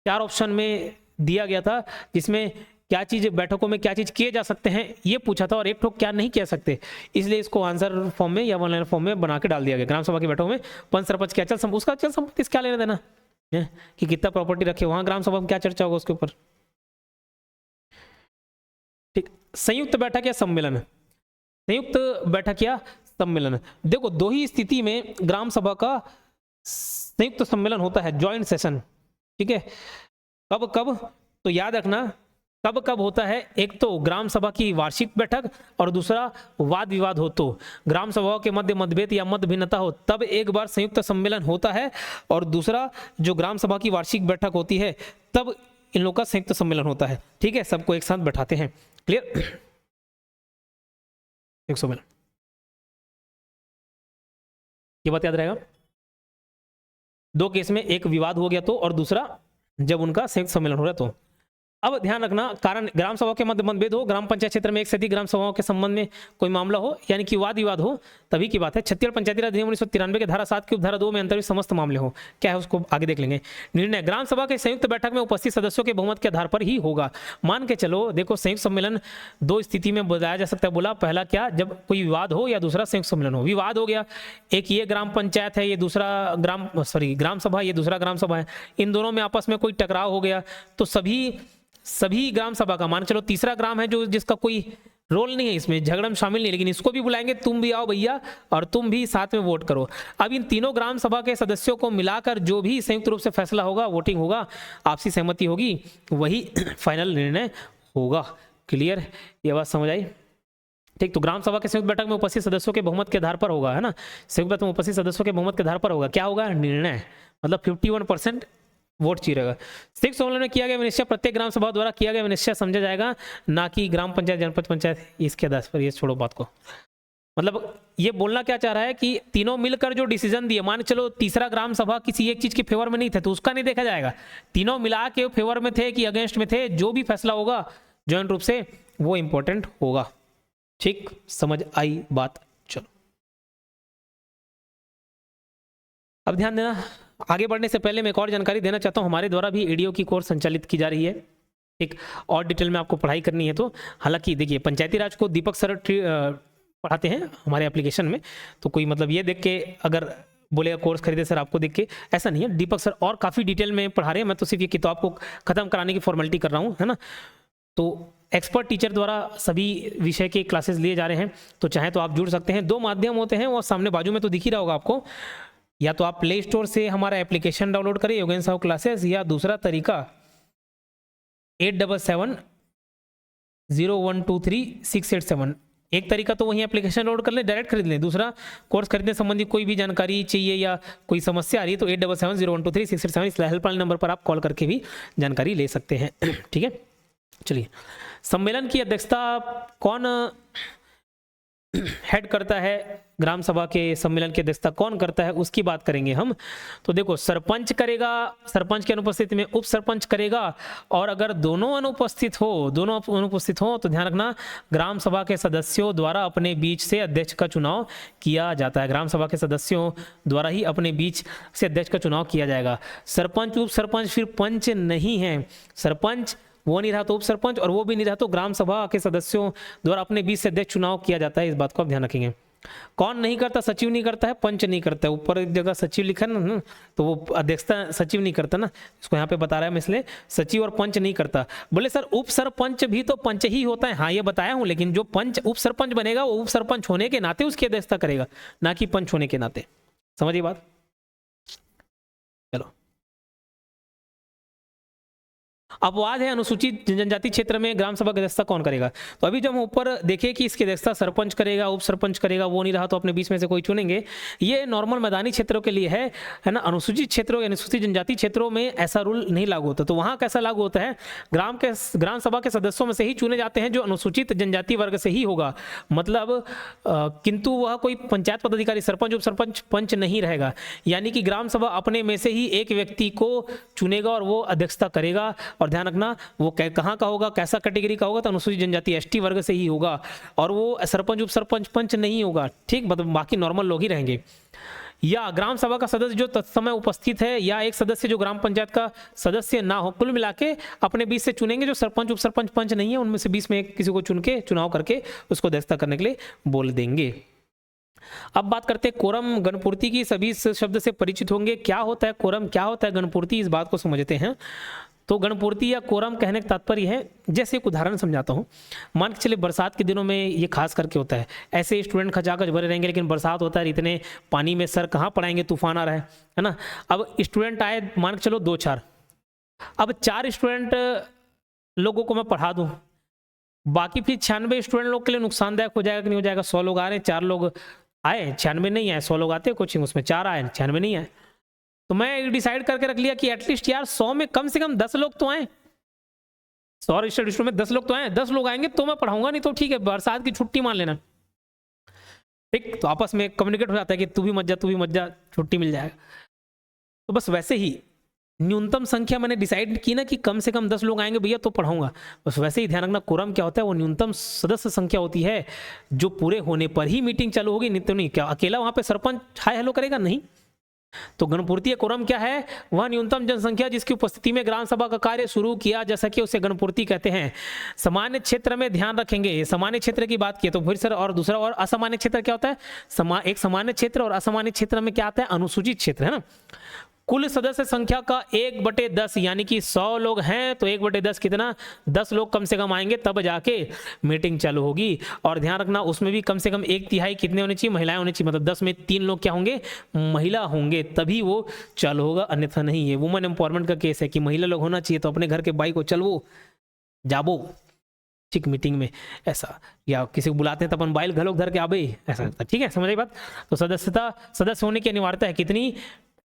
4 ऑप्शन में दिया गया था, जिसमें क्या चीज़ बैठकों में क्या चीज़ किए जा सकते हैं ये पूछा था, और एक ठोक क्या नहीं किया सकते, इसलिए इसको आंसर फॉर्म में या 1 लाइन फॉर्म में बना के डाल दिया गया। ग्राम सभा की बैठकों में पंच सरपंच की अचल संपत्ति, उसका अचल संपत्ति क्या लेना देना है कि कितना प्रॉपर्टी रखे, वहां ग्राम सभा में क्या चर्चा होगा उसके ऊपर। ठीक, संयुक्त बैठक या सम्मेलन, संयुक्त बैठक या सम्मेलन, देखो 2 ही स्थिति में ग्राम सभा का संयुक्त सम्मेलन होता है, ज्वाइंट सेशन। ठीक है, कब कब? तो याद रखना कब कब होता है, एक तो ग्राम सभा की वार्षिक बैठक और दूसरा वाद विवाद हो तो, ग्राम सभाओं के मध्य मतभेद या मत भिन्नता हो तब एक बार संयुक्त सम्मेलन होता है, और दूसरा जो ग्राम सभा की वार्षिक बैठक होती है तब इन लोगों का संयुक्त सम्मेलन होता है। ठीक है, सबको एक साथ बैठाते हैं। क्लियर? एक सम्मेलन, ये बात याद रहेगा। 2 केस में, एक विवाद हो गया तो, और दूसरा जब उनका संयुक्त सम्मेलन हो रहा तो। अब ध्यान रखना, कारण ग्राम सभा के मध्य मतभेद हो, ग्राम पंचायत क्षेत्र में एक से अधिक ग्राम सभाओं के संबंध में कोई मामला हो, यानी कि वाद विवाद हो, तभी की बात है। छत्तीसगढ़ पंचायती राज अधिनियम 1993 के धारा 7 की उपधारा 2 में अंतर्गत समस्त मामले हो, क्या है उसको आगे देख लेंगे। निर्णय ग्राम सभा के संयुक्त बैठक में उपस्थित सदस्यों के बहुमत के आधार पर ही होगा। मान के चलो, देखो संयुक्त सम्मेलन 2 स्थिति में बताया जा सकता है। बोला पहला क्या, जब कोई विवाद हो या दूसरा संयुक्त सम्मेलन हो। विवाद हो गया, एक ये ग्राम पंचायत है, ये दूसरा ग्राम सभा, ये दूसरा ग्राम सभा है, इन दोनों में आपस में कोई टकराव हो गया, तो सभी ग्राम सभा का, मान चलो तीसरा ग्राम है जो जिसका कोई रोल नहीं है इसमें, झगड़ा में शामिल नहीं, लेकिन इसको भी बुलाएंगे, तुम भी आओ भैया और तुम भी साथ में वोट करो। अब इन तीनों ग्राम सभा के सदस्यों को मिलाकर जो भी संयुक्त रूप से फैसला होगा, वोटिंग होगा, आपसी सहमति होगी, वही फाइनल निर्णय होगा। क्लियर? ये बात समझ आई? ठीक, तो ग्राम सभा के संयुक्त बैठक में उपस्थित सदस्यों के बहुमत के आधार पर होगा, है ना, संयुक्त बैठक में उपस्थित सदस्यों के बहुमत के आधार पर होगा। क्या होगा? निर्णय, मतलब 51% वोट चाहिए रहेगा। संयुक्त सम्मेलन में किया गया विनिश्चय प्रत्येक ग्राम सभा द्वारा किया गया विनिश्चय समझा जाएगा, ना कि ग्राम पंचायत जनपद पंचायत इसके आधार पर। ये छोड़ो बात को, मतलब ये बोलना क्या चाह रहा है कि तीनों मिलकर जो डिसीजन दिए, मान चलो तीसरा ग्राम सभा किसी एक चीज के फेवर में नहीं थे तो उसका नहीं देखा जाएगा, तीनों मिला के फेवर में थे कि अगेंस्ट में थे, जो भी फैसला होगा जॉइंट रूप से वो इंपॉर्टेंट होगा। ठीक, समझ आई बात? चलो अब ध्यान देना, आगे बढ़ने से पहले मैं एक और जानकारी देना चाहता हूं, हमारे द्वारा भी ईडीओ की कोर्स संचालित की जा रही है। ठीक, और डिटेल में आपको पढ़ाई करनी है तो, हालांकि देखिए पंचायती राज को दीपक सर पढ़ाते हैं हमारे एप्लीकेशन में, तो कोई मतलब ये देख के अगर बोलेगा कोर्स खरीदे सर आपको देख के, ऐसा नहीं है, दीपक सर और काफ़ी डिटेल में पढ़ा रहे हैं, मैं तो सिर्फ ये किताब को ख़त्म कराने की फॉर्मेलिटी कर रहा हूँ, है ना। तो एक्सपर्ट टीचर द्वारा सभी विषय के क्लासेस लिए जा रहे हैं, तो चाहे तो आप जुड़ सकते हैं। 2 माध्यम होते हैं, वो सामने बाजू में तो दिख ही रहा होगा आपको, या तो आप प्ले स्टोर से हमारा एप्लीकेशन डाउनलोड करें योगेंद्र साहू क्लासेस, या दूसरा तरीका 8770123687 एक तरीका तो वही एप्लीकेशन डाउनलोड कर लें, डायरेक्ट खरीद लें। दूसरा, कोर्स खरीदने संबंधी कोई भी जानकारी चाहिए या कोई समस्या आ रही है तो 8770123687 इस हेल्पलाइन नंबर पर आप कॉल करके भी जानकारी ले सकते हैं। ठीक है, चलिए, सम्मेलन की अध्यक्षता कौन हेड करता है, ग्राम सभा के सम्मेलन की अध्यक्षता कौन करता है उसकी बात करेंगे हम। तो देखो, सरपंच करेगा, सरपंच की अनुपस्थिति में उप सरपंच करेगा, और अगर दोनों अनुपस्थित हो तो ध्यान रखना ग्राम सभा के सदस्यों द्वारा अपने बीच से अध्यक्ष का चुनाव किया जाता है। ग्राम सभा के सदस्यों द्वारा ही अपने बीच से अध्यक्ष का चुनाव किया जाएगा। सरपंच उप सरपंच फिर पंच नहीं है, सरपंच वो नहीं रहा तो उप सरपंच, और वो भी नहीं रहा तो ग्राम सभा के सदस्यों द्वारा अपने बीच से अध्यक्ष चुनाव किया जाता है। इस बात को आप ध्यान रखेंगे। कौन नहीं करता, सचिव नहीं करता है, पंच नहीं करता है। ऊपर एक जगह सचिव लिखा ना, तो वो अध्यक्षता सचिव नहीं करता ना, इसको यहाँ पे बता रहा है मैं, इसलिए सचिव और पंच नहीं करता। बोले सर उप सरपंच भी तो पंच ही होता है। हाँ, ये बताया हूँ, लेकिन जो पंच उप सरपंच बनेगा वो उप सरपंच होने के नाते उसकी अध्यक्षता करेगा, ना कि पंच होने के नाते। समझिए बात। चलो, अपवाद है, अनुसूचित जनजाति क्षेत्र में ग्राम सभा की अध्यक्षता कौन करेगा। तो अभी जब हम ऊपर देखें कि इसकी अध्यक्षता सरपंच करेगा, उप सरपंच करेगा, वो नहीं रहा तो अपने बीच में से कोई चुनेंगे, ये नॉर्मल मैदानी क्षेत्रों के लिए है ना। अनुसूचित क्षेत्रों, अनुसूचित जनजाति क्षेत्रों में ऐसा रूल नहीं लागू होता। तो वहाँ कैसा लागू होता है, ग्राम सभा के सदस्यों में से ही चुने जाते हैं जो अनुसूचित जनजाति वर्ग से ही होगा, मतलब किंतु वह कोई पंचायत पदाधिकारी, सरपंच, उप सरपंच, पंच नहीं रहेगा। यानी कि ग्राम सभा अपने में से ही एक व्यक्ति को चुनेगा और वो अध्यक्षता करेगा। और ध्यान रखना वो कहाँ का होगा, कैसा कैटेगरी का होगा, तो अनुसूचित जनजाति एसटी वर्ग से ही होगा, और वो सरपंच, उप सरपंच, पंच नहीं होगा। ठीक, मतलब बाकी नॉर्मल लोग ही रहेंगे। या ग्राम सभा का सदस्य जो तत्समय उपस्थित है, या एक सदस्य जो ग्राम पंचायत का सदस्य ना हो, कुल मिला के अपने बीच से चुनेंगे जो सरपंच, उप सरपंच, पंच नहीं है, उनमें से बीच में किसी को चुन के चुनाव करके उसको अध्यक्षता करने के लिए बोल देंगे। अब बात करते हैं कोरम गणपूर्ति की। सभी इस शब्द से परिचित होंगे। क्या होता है कोरम, क्या होता है गणपूर्ति, इस बात को समझते हैं। तो गणपूर्ति या कोरम कहने का तात्पर्य है, जैसे एक उदाहरण समझाता हूँ। मान के चलिए बरसात के दिनों में ये खास करके होता है, ऐसे स्टूडेंट खचाखच भरे रहेंगे, लेकिन बरसात होता है, इतने पानी में सर कहाँ पढ़ाएंगे, तूफान आ रहा है ना। अब स्टूडेंट आए, मान के चलो 2-4, अब 4 स्टूडेंट लोगों को मैं पढ़ा दूँ, बाकी फिर 96 स्टूडेंट लोग के लिए नुकसानदायक हो जाएगा कि नहीं हो जाएगा। 100 लोग आ रहे हैं, 4 लोग आए, 96 नहीं आए। 100 लोग आते हैं कोचिंग, उसमें 4 आए, 96 नहीं आए। तो मैं डिसाइड करके रख लिया कि एटलीस्ट यार 100 में कम से कम 10 लोग तो आए, 100 रजिस्टर्ड में 10 लोग तो आए, 10 लोग आएंगे तो मैं पढ़ाऊंगा, नहीं तो ठीक है बरसात की छुट्टी मान लेना। ठीक, तो आपस में कम्युनिकेट हो जाता है कि तू भी मत जा, छुट्टी मिल जाएगा। तो बस वैसे ही न्यूनतम संख्या मैंने डिसाइड की ना कि कम से कम 10 लोग आएंगे भैया तो पढ़ाऊंगा, बस वैसे ही ध्यान रखना कोरम क्या होता है, वो न्यूनतम सदस्य संख्या होती है जो पूरे होने पर ही मीटिंग चालू होगी, नहीं तो नहीं। क्या अकेला वहां पे सरपंच हाय हेलो करेगा, नहीं। तो गणपूर्ति कोरम क्या है, वह न्यूनतम जनसंख्या जिसकी उपस्थिति में ग्राम सभा का कार्य शुरू किया जा सके उसे गणपूर्ति कहते हैं। सामान्य क्षेत्र में ध्यान रखेंगे, सामान्य क्षेत्र की बात की तो फिर सर, और दूसरा और असामान्य क्षेत्र क्या होता है, एक सामान्य क्षेत्र और असामान्य क्षेत्र में क्या आता है, अनुसूचित क्षेत्र, है ना। कुल सदस्य संख्या का 1/10, यानी कि 100 लोग हैं तो 1/10 कितना, 10 लोग कम से कम आएंगे तब जाके मीटिंग चालू होगी। और ध्यान रखना उसमें भी कम से कम 1/3 कितने होने चाहिए, महिलाएं होनी चाहिए, मतलब 10 में 3 लोग क्या होंगे, महिला होंगे, तभी वो चालू होगा, अन्यथा नहीं है। वुमेन एम्पावरमेंट का केस है कि महिला लोग होना चाहिए, तो अपने घर के बाई को चलवो जाबो ठीक मीटिंग में, ऐसा, या किसी को बुलाते हैं तो अपन बाइल घलोक धर के आबे, ऐसा। ठीक है, समझ आई बात। तो सदस्य होने की अनिवार्यता है कितनी,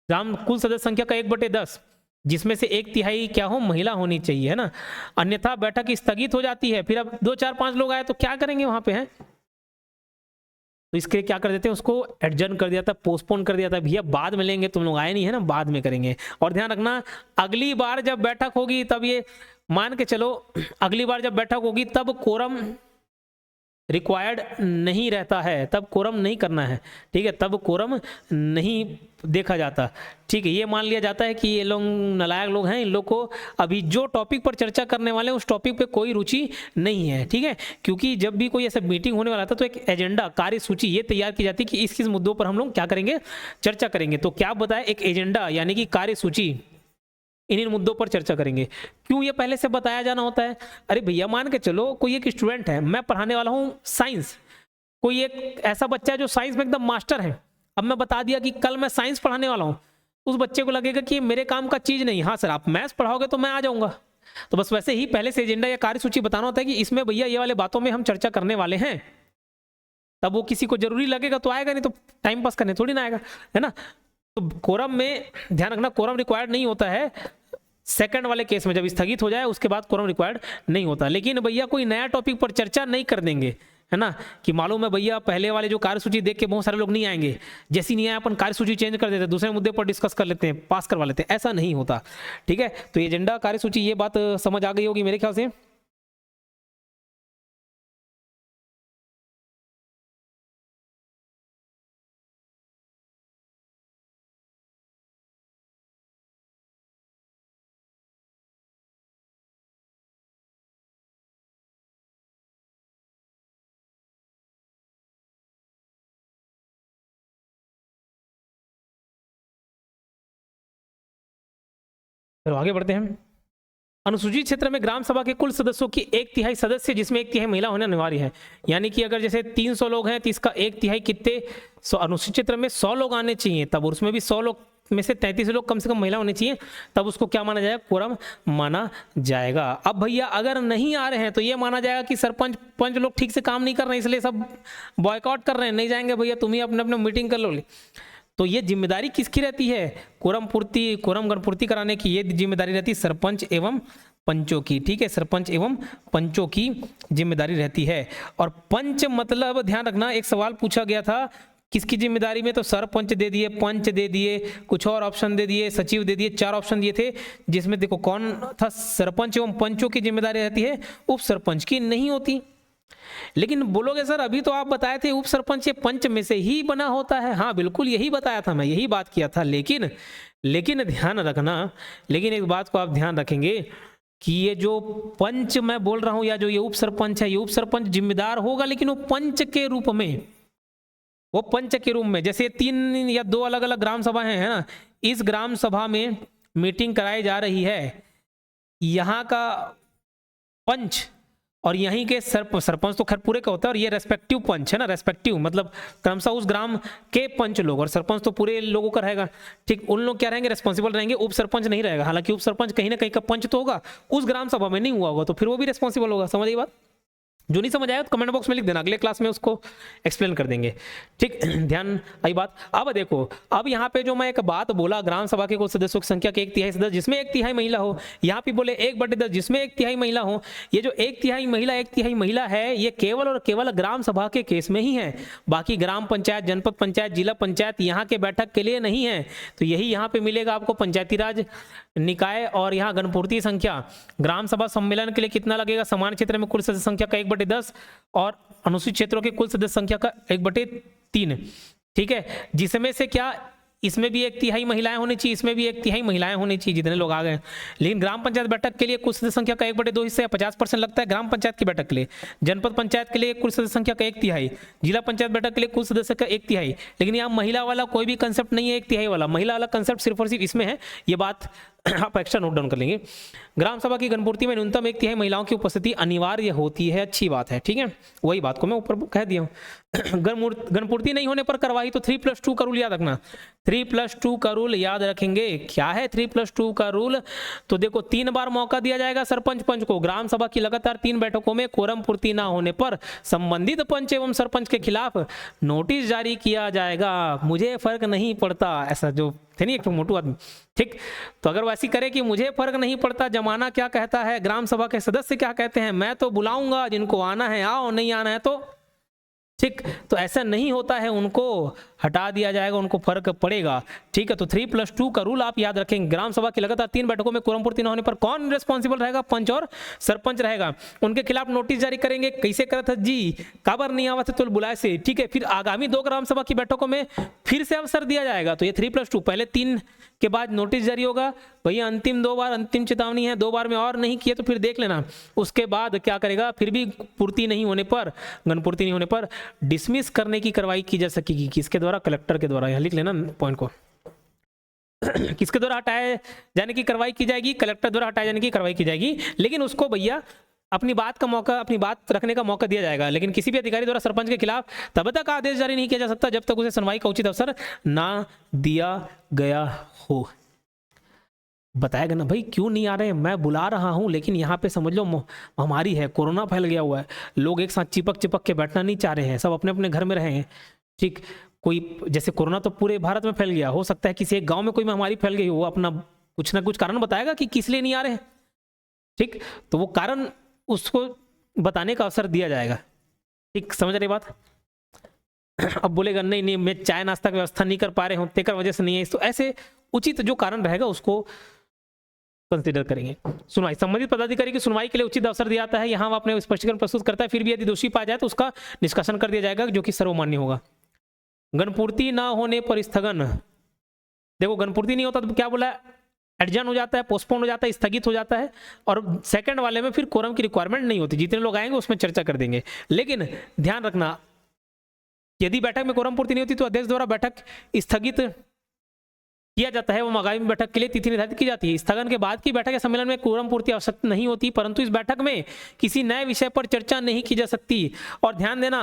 ग्राम कुल सदस्य संख्या का 1/10, जिसमें से 1/3 क्या हो, महिला होनी चाहिए, है ना। अन्यथा बैठक स्थगित हो जाती है। फिर अब 2, 4, 5 लोग आए तो क्या करेंगे वहां पे, हैं तो इसके क्या कर देते हैं, उसको एडजर्न कर दिया था, पोस्टपोन कर दिया था, भैया बाद में लेंगे, तुम लोग आए नहीं है ना, बाद में करेंगे। और ध्यान रखना अगली बार जब बैठक होगी तब ये मान के चलो, अगली बार जब बैठक होगी तब कोरम रिक्वायर्ड नहीं रहता है, तब कोरम नहीं करना है। ठीक है, तब कोरम नहीं देखा जाता। ठीक है, ये मान लिया जाता है कि ये लोग नालायक लोग हैं, इन लोग को अभी जो टॉपिक पर चर्चा करने वाले हैं उस टॉपिक पे कोई रुचि नहीं है। ठीक है, क्योंकि जब भी कोई ऐसा मीटिंग होने वाला था तो एक एजेंडा, कार्य सूची ये तैयार की जाती है कि इस मुद्दों पर हम लोग क्या करेंगे, चर्चा करेंगे। तो क्या बताया, एक एजेंडा यानी कि कार्य सूची, इन मुद्दों पर चर्चा करेंगे। क्यों ये पहले से बताया जाना होता है, अरे भैया मान के चलो कोई एक स्टूडेंट है, मैं पढ़ाने वाला हूँ साइंस, कोई एक ऐसा बच्चा है जो साइंस में एकदम मास्टर है, अब मैं बता दिया कि कल मैं साइंस पढ़ाने वाला हूँ, उस बच्चे को लगेगा कि मेरे काम का चीज नहीं, हाँ सर आप मैथ्स पढ़ाओगे तो मैं आ जाऊंगा। तो बस वैसे ही पहले से एजेंडा या कार्य सूची बताना होता है कि इसमें भैया ये वाले बातों में हम चर्चा करने वाले हैं, तब वो किसी को जरूरी लगेगा तो आएगा, नहीं तो टाइम पास करने थोड़ी ना आएगा, है ना। तो कोरम में ध्यान रखना, कोरम रिक्वायर्ड नहीं होता है सेकंड वाले केस में, जब स्थगित हो जाए उसके बाद कोरम रिक्वायर्ड नहीं होता। लेकिन भैया कोई नया टॉपिक पर चर्चा नहीं कर देंगे, है ना, कि मालूम है भैया पहले वाले जो कार्यसूची देख के बहुत सारे लोग नहीं आएंगे, जैसी नहीं आए अपन कार्यसूची चेंज कर देते हैं, दूसरे मुद्दे पर डिस्कस कर लेते हैं, पास करवा लेते हैं, ऐसा नहीं होता, ठीक है। तो एजेंडा कार्यसूची, ये बात समझ आ गई होगी मेरे ख्याल से। चलो आगे बढ़ते हैं। अनुसूचित क्षेत्र में ग्राम सभा के कुल सदस्यों की 1/3 सदस्य, जिसमें 1/3 महिला होना अनिवार्य है। यानी कि अगर जैसे 300 लोग हैं तो इसका 1/3 कितने, अनुसूचित क्षेत्र में 100 लोग आने चाहिए, तब उसमें भी 100 लोग में से 33 लोग कम से कम महिला होने चाहिए, तब उसको क्या माना जाएगा, कोरम माना जाएगा। अब भैया अगर नहीं आ रहे हैं तो ये माना जाएगा कि सरपंच पंच लोग ठीक से काम नहीं कर रहे हैं, इसलिए सब बॉयकॉट कर रहे हैं, नहीं जाएंगे भैया, तुम ही अपने अपने मीटिंग कर लो। तो ये जिम्मेदारी किसकी रहती है, कोरम गणपूर्ति कराने की ये जिम्मेदारी रहती है सरपंच एवं पंचों की, ठीक है, सरपंच एवं पंचों की जिम्मेदारी रहती है। और पंच मतलब ध्यान रखना, एक सवाल पूछा गया था किसकी जिम्मेदारी में, तो सरपंच दे दिए, पंच दे दिए, कुछ और ऑप्शन दे दिए, सचिव दे दिए, 4 ऑप्शन दिए थे, जिसमें देखो कौन था, सरपंच एवं पंचों की जिम्मेदारी रहती है, उप सरपंच की नहीं होती। लेकिन बोलोगे सर अभी तो आप बताए थे उप सरपंच ये पंच में से ही बना होता है। हाँ बिल्कुल यही बताया था मैं, यही बात किया था, लेकिन ध्यान रखना, लेकिन एक बात को आप ध्यान रखेंगे कि ये जो पंच मैं बोल रहा हूं या जो ये उप सरपंच है, ये उप सरपंच जिम्मेदार होगा, लेकिन वो पंच के रूप में, वो पंच के रूप में, जैसे 3 या 2 अलग अलग ग्राम सभाएं हैं ना, इस ग्राम सभा में मीटिंग कराई जा रही है, यहाँ का पंच और यहीं के सरपंच तो खैर पूरे का होता है, और ये रेस्पेक्टिव पंच है ना, रेस्पेक्टिव मतलब क्रमशः उस ग्राम के पंच लोग, और सरपंच तो पूरे लोगों का रहेगा, ठीक, उन लोग क्या रहेंगे, रिस्पॉन्सिबल रहेंगे, उप सरपंच नहीं रहेगा। हालांकि उप सरपंच कहीं ना कहीं का पंच तो होगा, उस ग्राम सभा में नहीं हुआ होगा, तो फिर वो भी रिस्पॉन्सिबल होगा। समझ गई बात, जो नहीं समझ आया तो कमेंट बॉक्स में लिख देना, अगले क्लास में उसको एक्सप्लेन कर देंगे, ठीक, ध्यान आई बात। अब देखो, अब यहाँ पे जो मैं एक बात बोला, ग्राम सभा के कुल सदस्यों की संख्या के 1/3 सदस्य जिसमें 1/3 महिला हो, यहाँ पे बोले 1/10 जिसमें 1/3 महिला हो। ये जो 1/3 महिला है, ये केवल और केवल ग्राम सभा के केस में ही है, बाकी ग्राम पंचायत, जनपद पंचायत, जिला पंचायत यहाँ के बैठक के लिए नहीं है। तो यही यहाँ पे मिलेगा आपको पंचायती राज निकाय, और यहाँ गणपूर्ति संख्या, ग्राम सभा सम्मेलन के लिए कितना लगेगा, समान क्षेत्र में कुल सदस्य संख्या का 1/10 और अनुसूचित क्षेत्रों के कुल सदस्य संख्या का 1/3, ठीक है, जिसमें से क्या, इसमें भी 1/3 महिलाएं होनी चाहिए, इसमें भी 1/3 महिलाएं होनी चाहिए, जितने लोग आ गए। लेकिन ग्राम पंचायत बैठक के लिए कुल सदस्य संख्या का 1/2 हिस्सा या 50% लगता है ग्राम पंचायत की बैठक के लिए, जनपद पंचायत के लिए कुल सदस्य संख्या का 1/3, जिला पंचायत बैठक के लिए कुल सदस्य का 1/3। लेकिन यहाँ महिला वाला कोई भी कंसेप्ट नहीं है 1/3 वाला, महिला वाला कंसेप्ट सिर्फ और सिर्फ इसमें है, ये बात आप एक्स्ट्रा नोट डाउन कर लेंगे। ग्राम सभा की गणपूर्ति में न्यूनतम 1/3 महिलाओं की उपस्थिति अनिवार्य होती है, अच्छी बात है, ठीक है, वही बात को मैं ऊपर कह दिया हूँ। गणपूर्ति नहीं होने पर कार्यवाही, तो 3+2 का रूल याद रखना, 3+2 का रूल याद रखेंगे। क्या है 3+2 का रूल, तो देखो 3 बार मौका दिया जाएगा सरपंच पंच को, ग्राम सभा की लगातार 3 बैठकों में कोरम पूर्ति ना होने पर संबंधित पंच एवं सरपंच के खिलाफ नोटिस जारी किया जाएगा। मुझे फर्क नहीं पड़ता, ऐसा जो थे नहीं एक तो मोटू आदमी, ठीक, तो अगर वैसी करे कि मुझे फर्क नहीं पड़ता, जमाना क्या कहता है, ग्राम सभा के सदस्य क्या कहते हैं, मैं तो बुलाऊंगा, जिनको आना है आओ, नहीं आना है तो ठीक, तो ऐसा नहीं होता है, उनको हटा दिया जाएगा, उनको फर्क पड़ेगा, ठीक है। तो 3+2 का रूल आप याद रखेंगे। ग्राम सभा की लगातार 3 बैठकों में कोरम पूर्ति न होने पर कौन रिस्पॉन्सिबल रहेगा, पंच और सरपंच रहेगा, उनके खिलाफ नोटिस जारी करेंगे। कैसे करा था जी, काबर नहीं आवा थे तो बुलाए से, ठीक है। फिर आगामी 2 ग्राम सभा की बैठकों में फिर से अवसर दिया जाएगा। तो ये 3+2, पहले 3 के बाद नोटिस जारी होगा, भैया अंतिम 2 बार अंतिम चेतावनी है, 2 बार में और नहीं किए तो फिर देख लेना। उसके बाद क्या करेगा, फिर भी पूर्ति नहीं होने पर, गणपूर्ति नहीं होने पर डिसमिस करने की कार्रवाई की जा सकेगी, किसके द्वारा, कलेक्टर के द्वारा। यहाँ लिख लेना पॉइंट को किसके द्वारा हटाए जाने की कार्रवाई की जाएगी, कलेक्टर द्वारा हटाए जाने की कार्रवाई की जाएगी। लेकिन उसको भैया अपनी बात का मौका, अपनी बात रखने का मौका दिया जाएगा। लेकिन किसी भी अधिकारी द्वारा सरपंच के खिलाफ तब तक आदेश जारी नहीं किया जा सकता जब तक उसे सुनवाई का उचित अवसर ना दिया गया हो। बताएगा ना भाई क्यों नहीं आ रहे हैं, मैं बुला रहा हूं लेकिन यहाँ पे समझ लो महामारी है, कोरोना फैल गया हुआ है, लोग एक साथ चिपक चिपक के बैठना नहीं चाह रहे हैं, सब अपने अपने घर में रहे हैं। ठीक, कोई जैसे कोरोना तो पूरे भारत में फैल गया, हो सकता है किसी एक गांव में कोई महामारी फैल गई, वो अपना कुछ ना कुछ कारण बताएगा कि किस लिए नहीं आ रहे हैं। ठीक, तो वो कारण उसको बताने का अवसर दिया जाएगा। ठीक, समझ रहे बात। अब बोलेगा नहीं नहीं मैं चाय नाश्ता की व्यवस्था नहीं कर पा रहे हूँ तेकर वजह से नहीं है, तो ऐसे उचित जो कारण रहेगा उसको कंसीडर करेंगे। सुनवाई, संबंधित पदाधिकारी की सुनवाई के लिए उचित अवसर दिया जाता है, यहाँ वह अपने स्पष्टीकरण प्रस्तुत करता है, फिर भी यदि दोषी पाया जाए तो उसका निष्कासन कर दिया जाएगा जो कि सर्वमान्य होगा। गणपूर्ति ना होने पर स्थगन, देखो गणपूर्ति नहीं होता तो क्या बोला, एडजर्न हो जाता है, पोस्टपोन हो जाता है, स्थगित हो जाता है। और सेकंड वाले में फिर कोरम की रिक्वायरमेंट नहीं होती, जितने लोग आएंगे उसमें चर्चा कर देंगे। लेकिन ध्यान रखना यदि बैठक में कोरम पूर्ति नहीं होती तो अध्यक्ष द्वारा बैठक स्थगित किया जाता है, वो आगामी बैठक के लिए तिथि निर्धारित की जाती है। स्थगन के बाद की बैठक या सम्मेलन में कोरम पूर्ति आवश्यक नहीं होती, परंतु इस बैठक में किसी नए विषय पर चर्चा नहीं की जा सकती। और ध्यान देना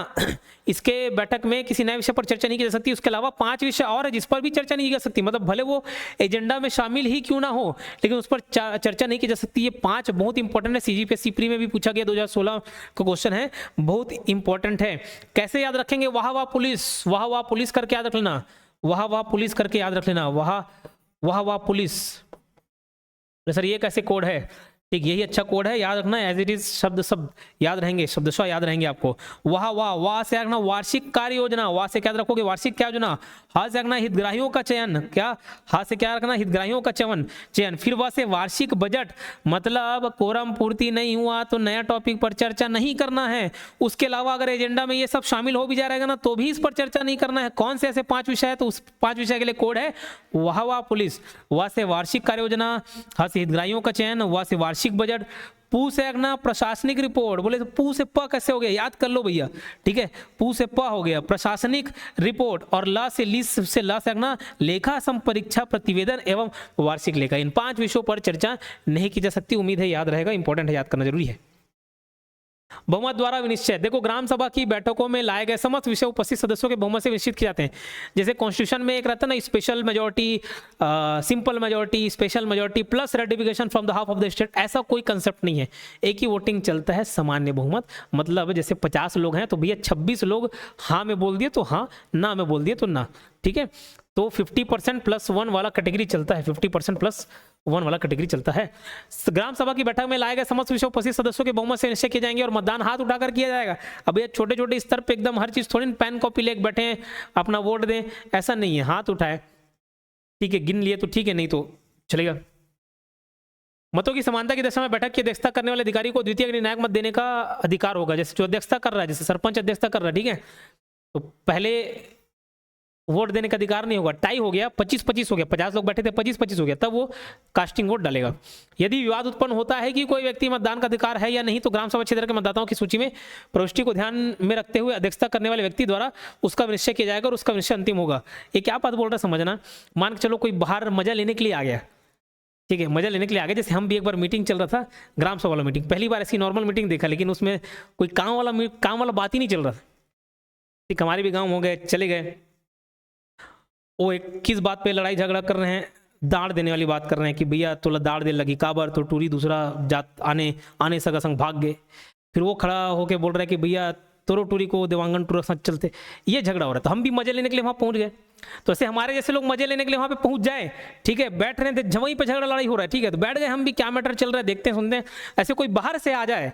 इसके बैठक में किसी नए विषय पर चर्चा नहीं की जा सकती, उसके अलावा 5 विषय और है जिस पर भी चर्चा नहीं की जा सकती, मतलब भले वो एजेंडा में शामिल ही क्यों ना हो लेकिन उस पर चर्चा नहीं की जा सकती। ये 5 बहुत इंपॉर्टेंट है, CGPSC प्री में भी पूछा गया, 2016 का क्वेश्चन है, बहुत इंपॉर्टेंट है। कैसे याद रखेंगे, वाह वाह पुलिस, वाह वाह पुलिस करके याद रख लेना, वाह वाह पुलिस करके याद रख लेना, वाह वाह वाह पुलिस। सर ये कैसे कोड है, ठीक यही अच्छा कोड है, याद रखना, एज इट इज शब्द सब याद रहेंगे, शब्दशः याद रहेंगे आपको। वाह वाह, वाह से रखना वार्षिक कार्य योजना, वाह से क्या रखोगे वार्षिक क्या योजना, हा से रखना हितग्राहियों का चयन, क्या हा से क्या रखना हितग्राहियों का चयन। फिर वाह से वार्षिक बजट, मतलब कोरम पूर्ति नहीं हुआ तो नया टॉपिक पर चर्चा नहीं करना है, उसके अलावा अगर एजेंडा में ये सब शामिल हो भी जा रहेगा ना तो भी इस पर चर्चा नहीं करना है। कौन से ऐसे 5 विषय है, तो उस 5 विषय के लिए कोड है वाह वाह पुलिस। वाह से वार्षिक कार्य योजना, हा से हितग्राहियों का चयन, वाह से वार्षिक बजट, पू से रखना प्रशासनिक रिपोर्ट, बोले तो पू से प कैसे हो गया, याद कर लो भैया, ठीक है, पू से प हो गया प्रशासनिक रिपोर्ट, और ला से लिस्ट से ला से रखना लेखा संपरीक्षा प्रतिवेदन एवं वार्षिक लेखा। इन 5 विषयों पर चर्चा नहीं की जा सकती, उम्मीद है याद रहेगा, इंपॉर्टेंट है, याद करना जरूरी है। बहुमत द्वारा विनिश्चय, देखो ग्राम सभा की बैठकों में लाए गए समस्त विषय उपस्थित सदस्यों के बहुमत से निश्चित किए जाते हैं। जैसे कॉन्स्टिट्यूशन में एक रहता है ना special majority, simple majority, special majority plus ratification from the half of the state, ऐसा कोई कंसेप्ट नहीं है, एक ही वोटिंग चलता है, सामान्य बहुमत। मतलब जैसे 50 लोग हैं तो भैया 26 लोग हाँ में बोल दिए तो हाँ, ना में बोल दिए तो ना, ठीक है। तो 50% + 1 वाला कैटेगरी चलता है, 50% + 1 वाला कैटेगरी चलता है। ग्राम सभा की बैठक में लाए गए समस्त विषय उपस्थित सदस्यों के बहुमत से निश्चय किए जाएंगे और मतदान हाथ उठाकर किया जाएगा। अब ये छोटे छोटे स्तर पे एकदम हर चीज थोड़ी पेन कॉपी लेके बैठे अपना वोट दें, ऐसा नहीं है, हाथ उठाए, ठीक है, गिन लिए तो ठीक है, नहीं तो चलेगा। मतों की समानता की दशा में बैठक की अध्यक्षता करने वाले अधिकारी को द्वितीय निर्णायक मत देने का अधिकार होगा। जैसे जो अध्यक्षता कर रहा है, जैसे सरपंच अध्यक्षता कर रहा है, ठीक है, तो पहले वोट देने का अधिकार नहीं होगा, टाई हो गया 25-25 हो गया, 50 लोग बैठे थे 25-25 हो गया, तब वो कास्टिंग वोट डालेगा। यदि विवाद उत्पन्न होता है कि कोई व्यक्ति मतदान का अधिकार है या नहीं तो ग्राम सभा क्षेत्र के मतदाताओं की सूची में प्रविष्टि को ध्यान में रखते हुए अध्यक्षता करने वाले व्यक्ति द्वारा उसका निश्चय किया जाएगा और उसका निश्चय अंतिम होगा। ये क्या बात बोल रहा है समझना, मान के चलो कोई बाहर मजा लेने के लिए आ गया, ठीक है, मजा लेने के लिए आ गया, जैसे हम भी एक बार मीटिंग चल रहा था, ग्राम सभा वाला मीटिंग, पहली बार ऐसी नॉर्मल मीटिंग देखा, लेकिन उसमें कोई काम वाला बात ही नहीं चल रहा था, ठीक, हमारे भी गाँव हो गए, चले गए, वो एक किस बात पे लड़ाई झगड़ा कर रहे हैं, दाड़ देने वाली बात कर रहे हैं कि भैया तोला दाड़ दे लगी काबर, तो टूरी दूसरा जात आने सगा संग भाग गए, फिर वो खड़ा होके बोल रहा है कि भैया तोरो टूरी को देवांगन टूरा साथ चलते, ये झगड़ा हो रहा था। हम भी मजे लेने के लिए वहां पहुंच गए, तो ऐसे हमारे जैसे लोग मजे लेने के लिए वहां पे पहुंच जाए, ठीक है, बैठ रहे थे जवहीं पे झगड़ा लड़ाई हो रहा है, ठीक है, तो बैठ गए हम भी, क्या मैटर चल रहा है देखते हैं सुनते हैं। ऐसे कोई बाहर से आ जाए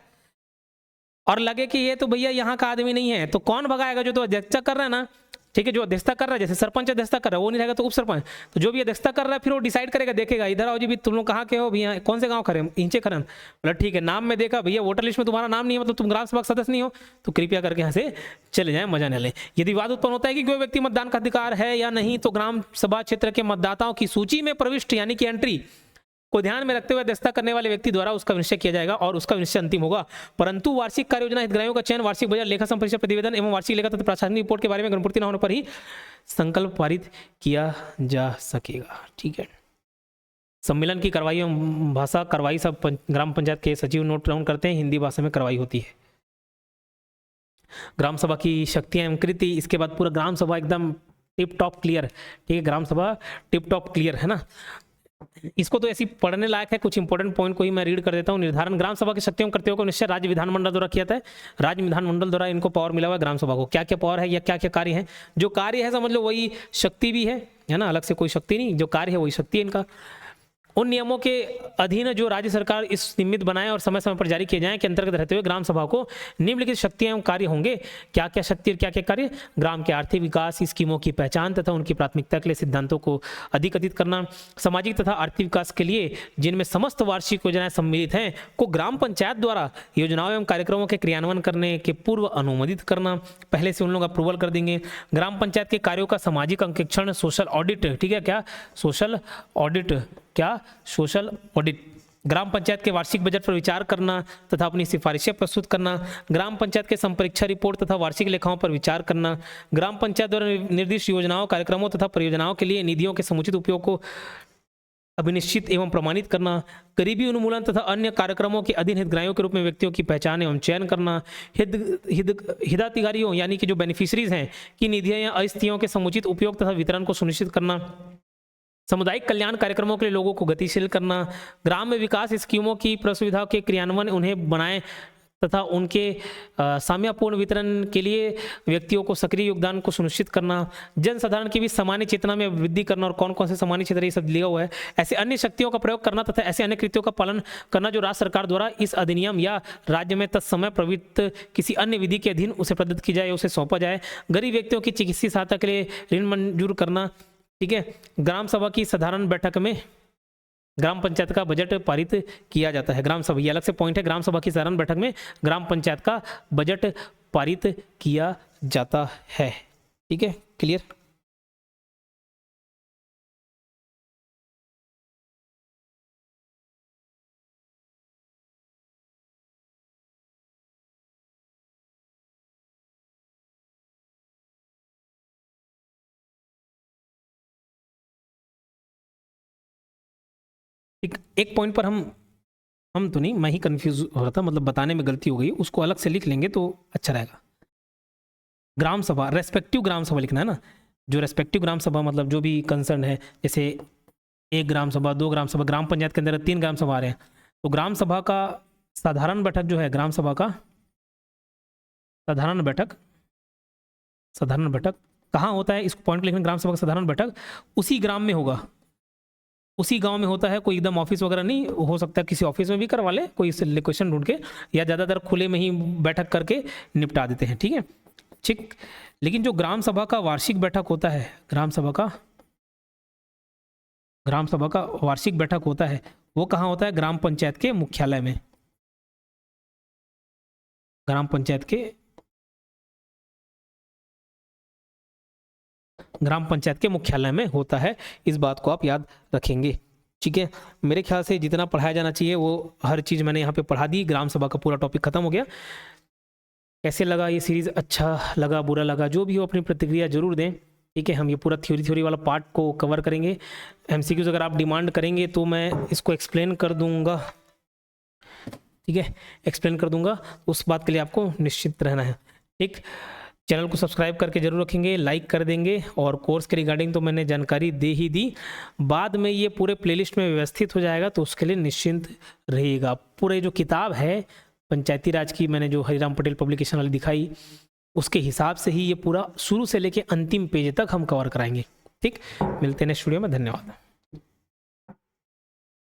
और लगे कि ये तो भैया यहाँ का आदमी नहीं है, तो कौन भगाएगा, जो तो अध्यक्षता कर रहा है ना, ठीक है, जो अध्यक्षता कर रहा है, जैसे सरपंच अध्यक्षता कर रहा है वो नहीं रहेगा तो उप सरपंच, तो जो भी अध्यक्षता कर रहा है फिर वो डिसाइड करेगा, देखेगा इधर आओ जी भी, तुम लोग कहाँ के हो भैया, कौन से गांव खड़े, इंचे खरन, बोला ठीक है, नाम में देखा भैया वोटर लिस्ट में तुम्हारा नाम नहीं है, मतलब तुम ग्राम सभा सदस्य नहीं हो, तो कृपया करके यहाँ से चले जाए, मजा न लें। यदि विवाद उत्पन्न होता है कि कोई व्यक्ति मतदान का अधिकार है या नहीं तो ग्राम सभा क्षेत्र के मतदाताओं की सूची में प्रविष्ट यानी कि एंट्री को ध्यान में रखते हुए अध्यक्षता करने वाले व्यक्ति द्वारा उसका निश्चय किया जाएगा और उसका निश्चय अंतिम होगा। परंतु वार्षिक कार्य योजना, हितग्राहियों का चयन, वार्षिक बजट, लेखा संपरीक्षा प्रतिवेदन एवं वार्षिक लेखा तथा प्रशासनिक रिपोर्ट के बारे में गणपूर्ति न होने पर ही संकल्प पारित किया जा सकेगा, ठीक है। सम्मेलन की कार्रवाई एवं भाषा, कार्रवाई सब ग्राम पंचायत के सचिव नोट डाउन करते हैं, हिंदी भाषा में कार्रवाई होती है। ग्राम सभा की शक्तियां एवं कृति, इसके बाद पूरा ग्राम सभा एकदम टिप टॉप क्लियर, ठीक है, ग्राम सभा टिप टॉप क्लियर है ना। इसको तो ऐसी पढ़ने लायक है, कुछ इंपॉर्टेंट पॉइंट को ही मैं रीड कर देता हूँ। निर्धारण ग्राम सभा की शक्तियों कर्तव्यों को निश्चय राज्य विधानमंडल द्वारा किया जाता है। राज्य विधानमंडल द्वारा इनको पावर मिला हुआ है ग्राम सभा को। क्या क्या पावर है या क्या क्या कार्य है? जो कार्य है समझ लो वही शक्ति भी है ना, अलग से कोई शक्ति नहीं, जो कार्य है वही शक्ति है इनका। उन नियमों के अधीन जो राज्य सरकार इस निमित्त बनाए और समय समय पर जारी किए जाएं के अंतर्गत रहते हुए ग्राम सभा को निम्नलिखित शक्तियां एवं कार्य होंगे। क्या क्या शक्ति और क्या क्या कार्य? ग्राम के आर्थिक विकास, स्कीमों की पहचान तथा उनकी प्राथमिकता के लिए सिद्धांतों को अधिकतित करना, सामाजिक तथा आर्थिक विकास के लिए जिनमें समस्त वार्षिक योजनाएं सम्मिलित हैं को ग्राम पंचायत द्वारा योजनाओं एवं कार्यक्रमों के क्रियान्वयन करने के पूर्व अनुमोदित करना, पहले से उन लोग अप्रूवल कर देंगे। ग्राम पंचायत के कार्यों का सामाजिक अंकेक्षण, सोशल ऑडिट, ठीक है, क्या सोशल ऑडिट, क्या सोशल ऑडिट। ग्राम पंचायत के वार्षिक बजट पर विचार करना तथा अपनी सिफारिशें प्रस्तुत करना। ग्राम पंचायत के संपरीक्षा रिपोर्ट तथा वार्षिक लेखाओं पर विचार करना। ग्राम पंचायत द्वारा निर्दिष्ट योजनाओं, कार्यक्रमों तथा परियोजनाओं के लिए निधियों के समुचित उपयोग को अभिनिश्चित एवं प्रमाणित करना। गरीबी उन्मूलन तथा अन्य कार्यक्रमों के अधीन हितग्राहियों के रूप में व्यक्तियों की पहचान एवं चयन करना। हिताधिकारियों यानी कि जो बेनिफिशरीज हैं की निधियों या अस्थियों के समुचित उपयोग तथा वितरण को सुनिश्चित करना। सामुदायिक कल्याण कार्यक्रमों के लिए लोगों को गतिशील करना। ग्राम में विकास स्कीमों की प्रसुविधाओं के क्रियान्वयन उन्हें बनाए तथा उनके साम्यपूर्ण वितरण के लिए व्यक्तियों को सक्रिय योगदान को सुनिश्चित करना। जनसाधारण की भी सामान्य चेतना में वृद्धि करना। और कौन कौन से सामान्य क्षेत्र ये सब लिया हुआ है। ऐसे अन्य शक्तियों का प्रयोग करना तथा ऐसे अन्य कृत्यों का पालन करना जो राज्य सरकार द्वारा इस अधिनियम या राज्य में तत्समय प्रवृत्त किसी अन्य विधि के अधीन उसे प्रदत्त की जाए या उसे सौंपा जाए। गरीब व्यक्तियों की चिकित्सीय सहायता के लिए ऋण मंजूर करना, ठीक है। ग्राम सभा की साधारण बैठक में ग्राम पंचायत का बजट पारित किया जाता है। ग्राम सभा, ये अलग से पॉइंट है, ग्राम सभा की साधारण बैठक में ग्राम पंचायत का बजट पारित किया जाता है, ठीक है, क्लियर। एक पॉइंट पर हम तो नहीं, मैं ही कंफ्यूज हो रहा था, मतलब बताने में गलती हो गई, उसको अलग से लिख लेंगे तो अच्छा रहेगा। ग्राम सभा, रेस्पेक्टिव ग्राम सभा लिखना है ना, जो रेस्पेक्टिव ग्राम सभा मतलब जो भी कंसर्न है, जैसे 1 ग्राम सभा, 2 ग्राम सभा, ग्राम पंचायत के अंदर 3 ग्राम सभा आ रहे हैं, तो ग्राम सभा का साधारण बैठक जो है, ग्राम सभा का साधारण बैठक कहाँ होता है, इसको पॉइंट लिखना। ग्राम सभा का साधारण बैठक उसी ग्राम में होगा, उसी गांव में होता है, कोई एकदम ऑफिस वगैरह नहीं, हो सकता है किसी ऑफिस में भी करवा ले कोई लोकेशन ढूंढ के, या ज़्यादातर खुले में ही बैठक करके निपटा देते हैं, ठीक है, ठीक। लेकिन जो ग्राम सभा का वार्षिक बैठक होता है, ग्राम सभा का वार्षिक बैठक होता है, वो कहाँ होता है? ग्राम पंचायत के मुख्यालय में, ग्राम पंचायत के मुख्यालय में होता है। इस बात को आप याद रखेंगे, ठीक है। मेरे ख्याल से जितना पढ़ाया जाना चाहिए वो हर चीज़ मैंने यहाँ पे पढ़ा दी। ग्राम सभा का पूरा टॉपिक खत्म हो गया। कैसे लगा ये सीरीज़? अच्छा लगा, बुरा लगा, जो भी हो अपनी प्रतिक्रिया जरूर दें, ठीक है। हम ये पूरा थ्योरी वाला पार्ट को कवर करेंगे। MCQs अगर आप डिमांड करेंगे तो मैं इसको एक्सप्लेन कर दूंगा, ठीक है, एक्सप्लेन कर दूंगा। उस बात के लिए आपको निश्चित रहना है, ठीक। चैनल को सब्सक्राइब करके जरूर रखेंगे, लाइक कर देंगे। और कोर्स के रिगार्डिंग तो मैंने जानकारी दे ही दी, बाद में ये पूरे प्लेलिस्ट में व्यवस्थित हो जाएगा, तो उसके लिए निश्चिंत रहिएगा। पूरे जो किताब है पंचायती राज की, मैंने जो हरिराम पटेल पब्लिकेशन वाली दिखाई, उसके हिसाब से ही ये पूरा शुरू से लेके अंतिम पेज तक हम कवर कराएंगे, ठीक। मिलते हैं नेक्स्ट वीडियो में, धन्यवाद।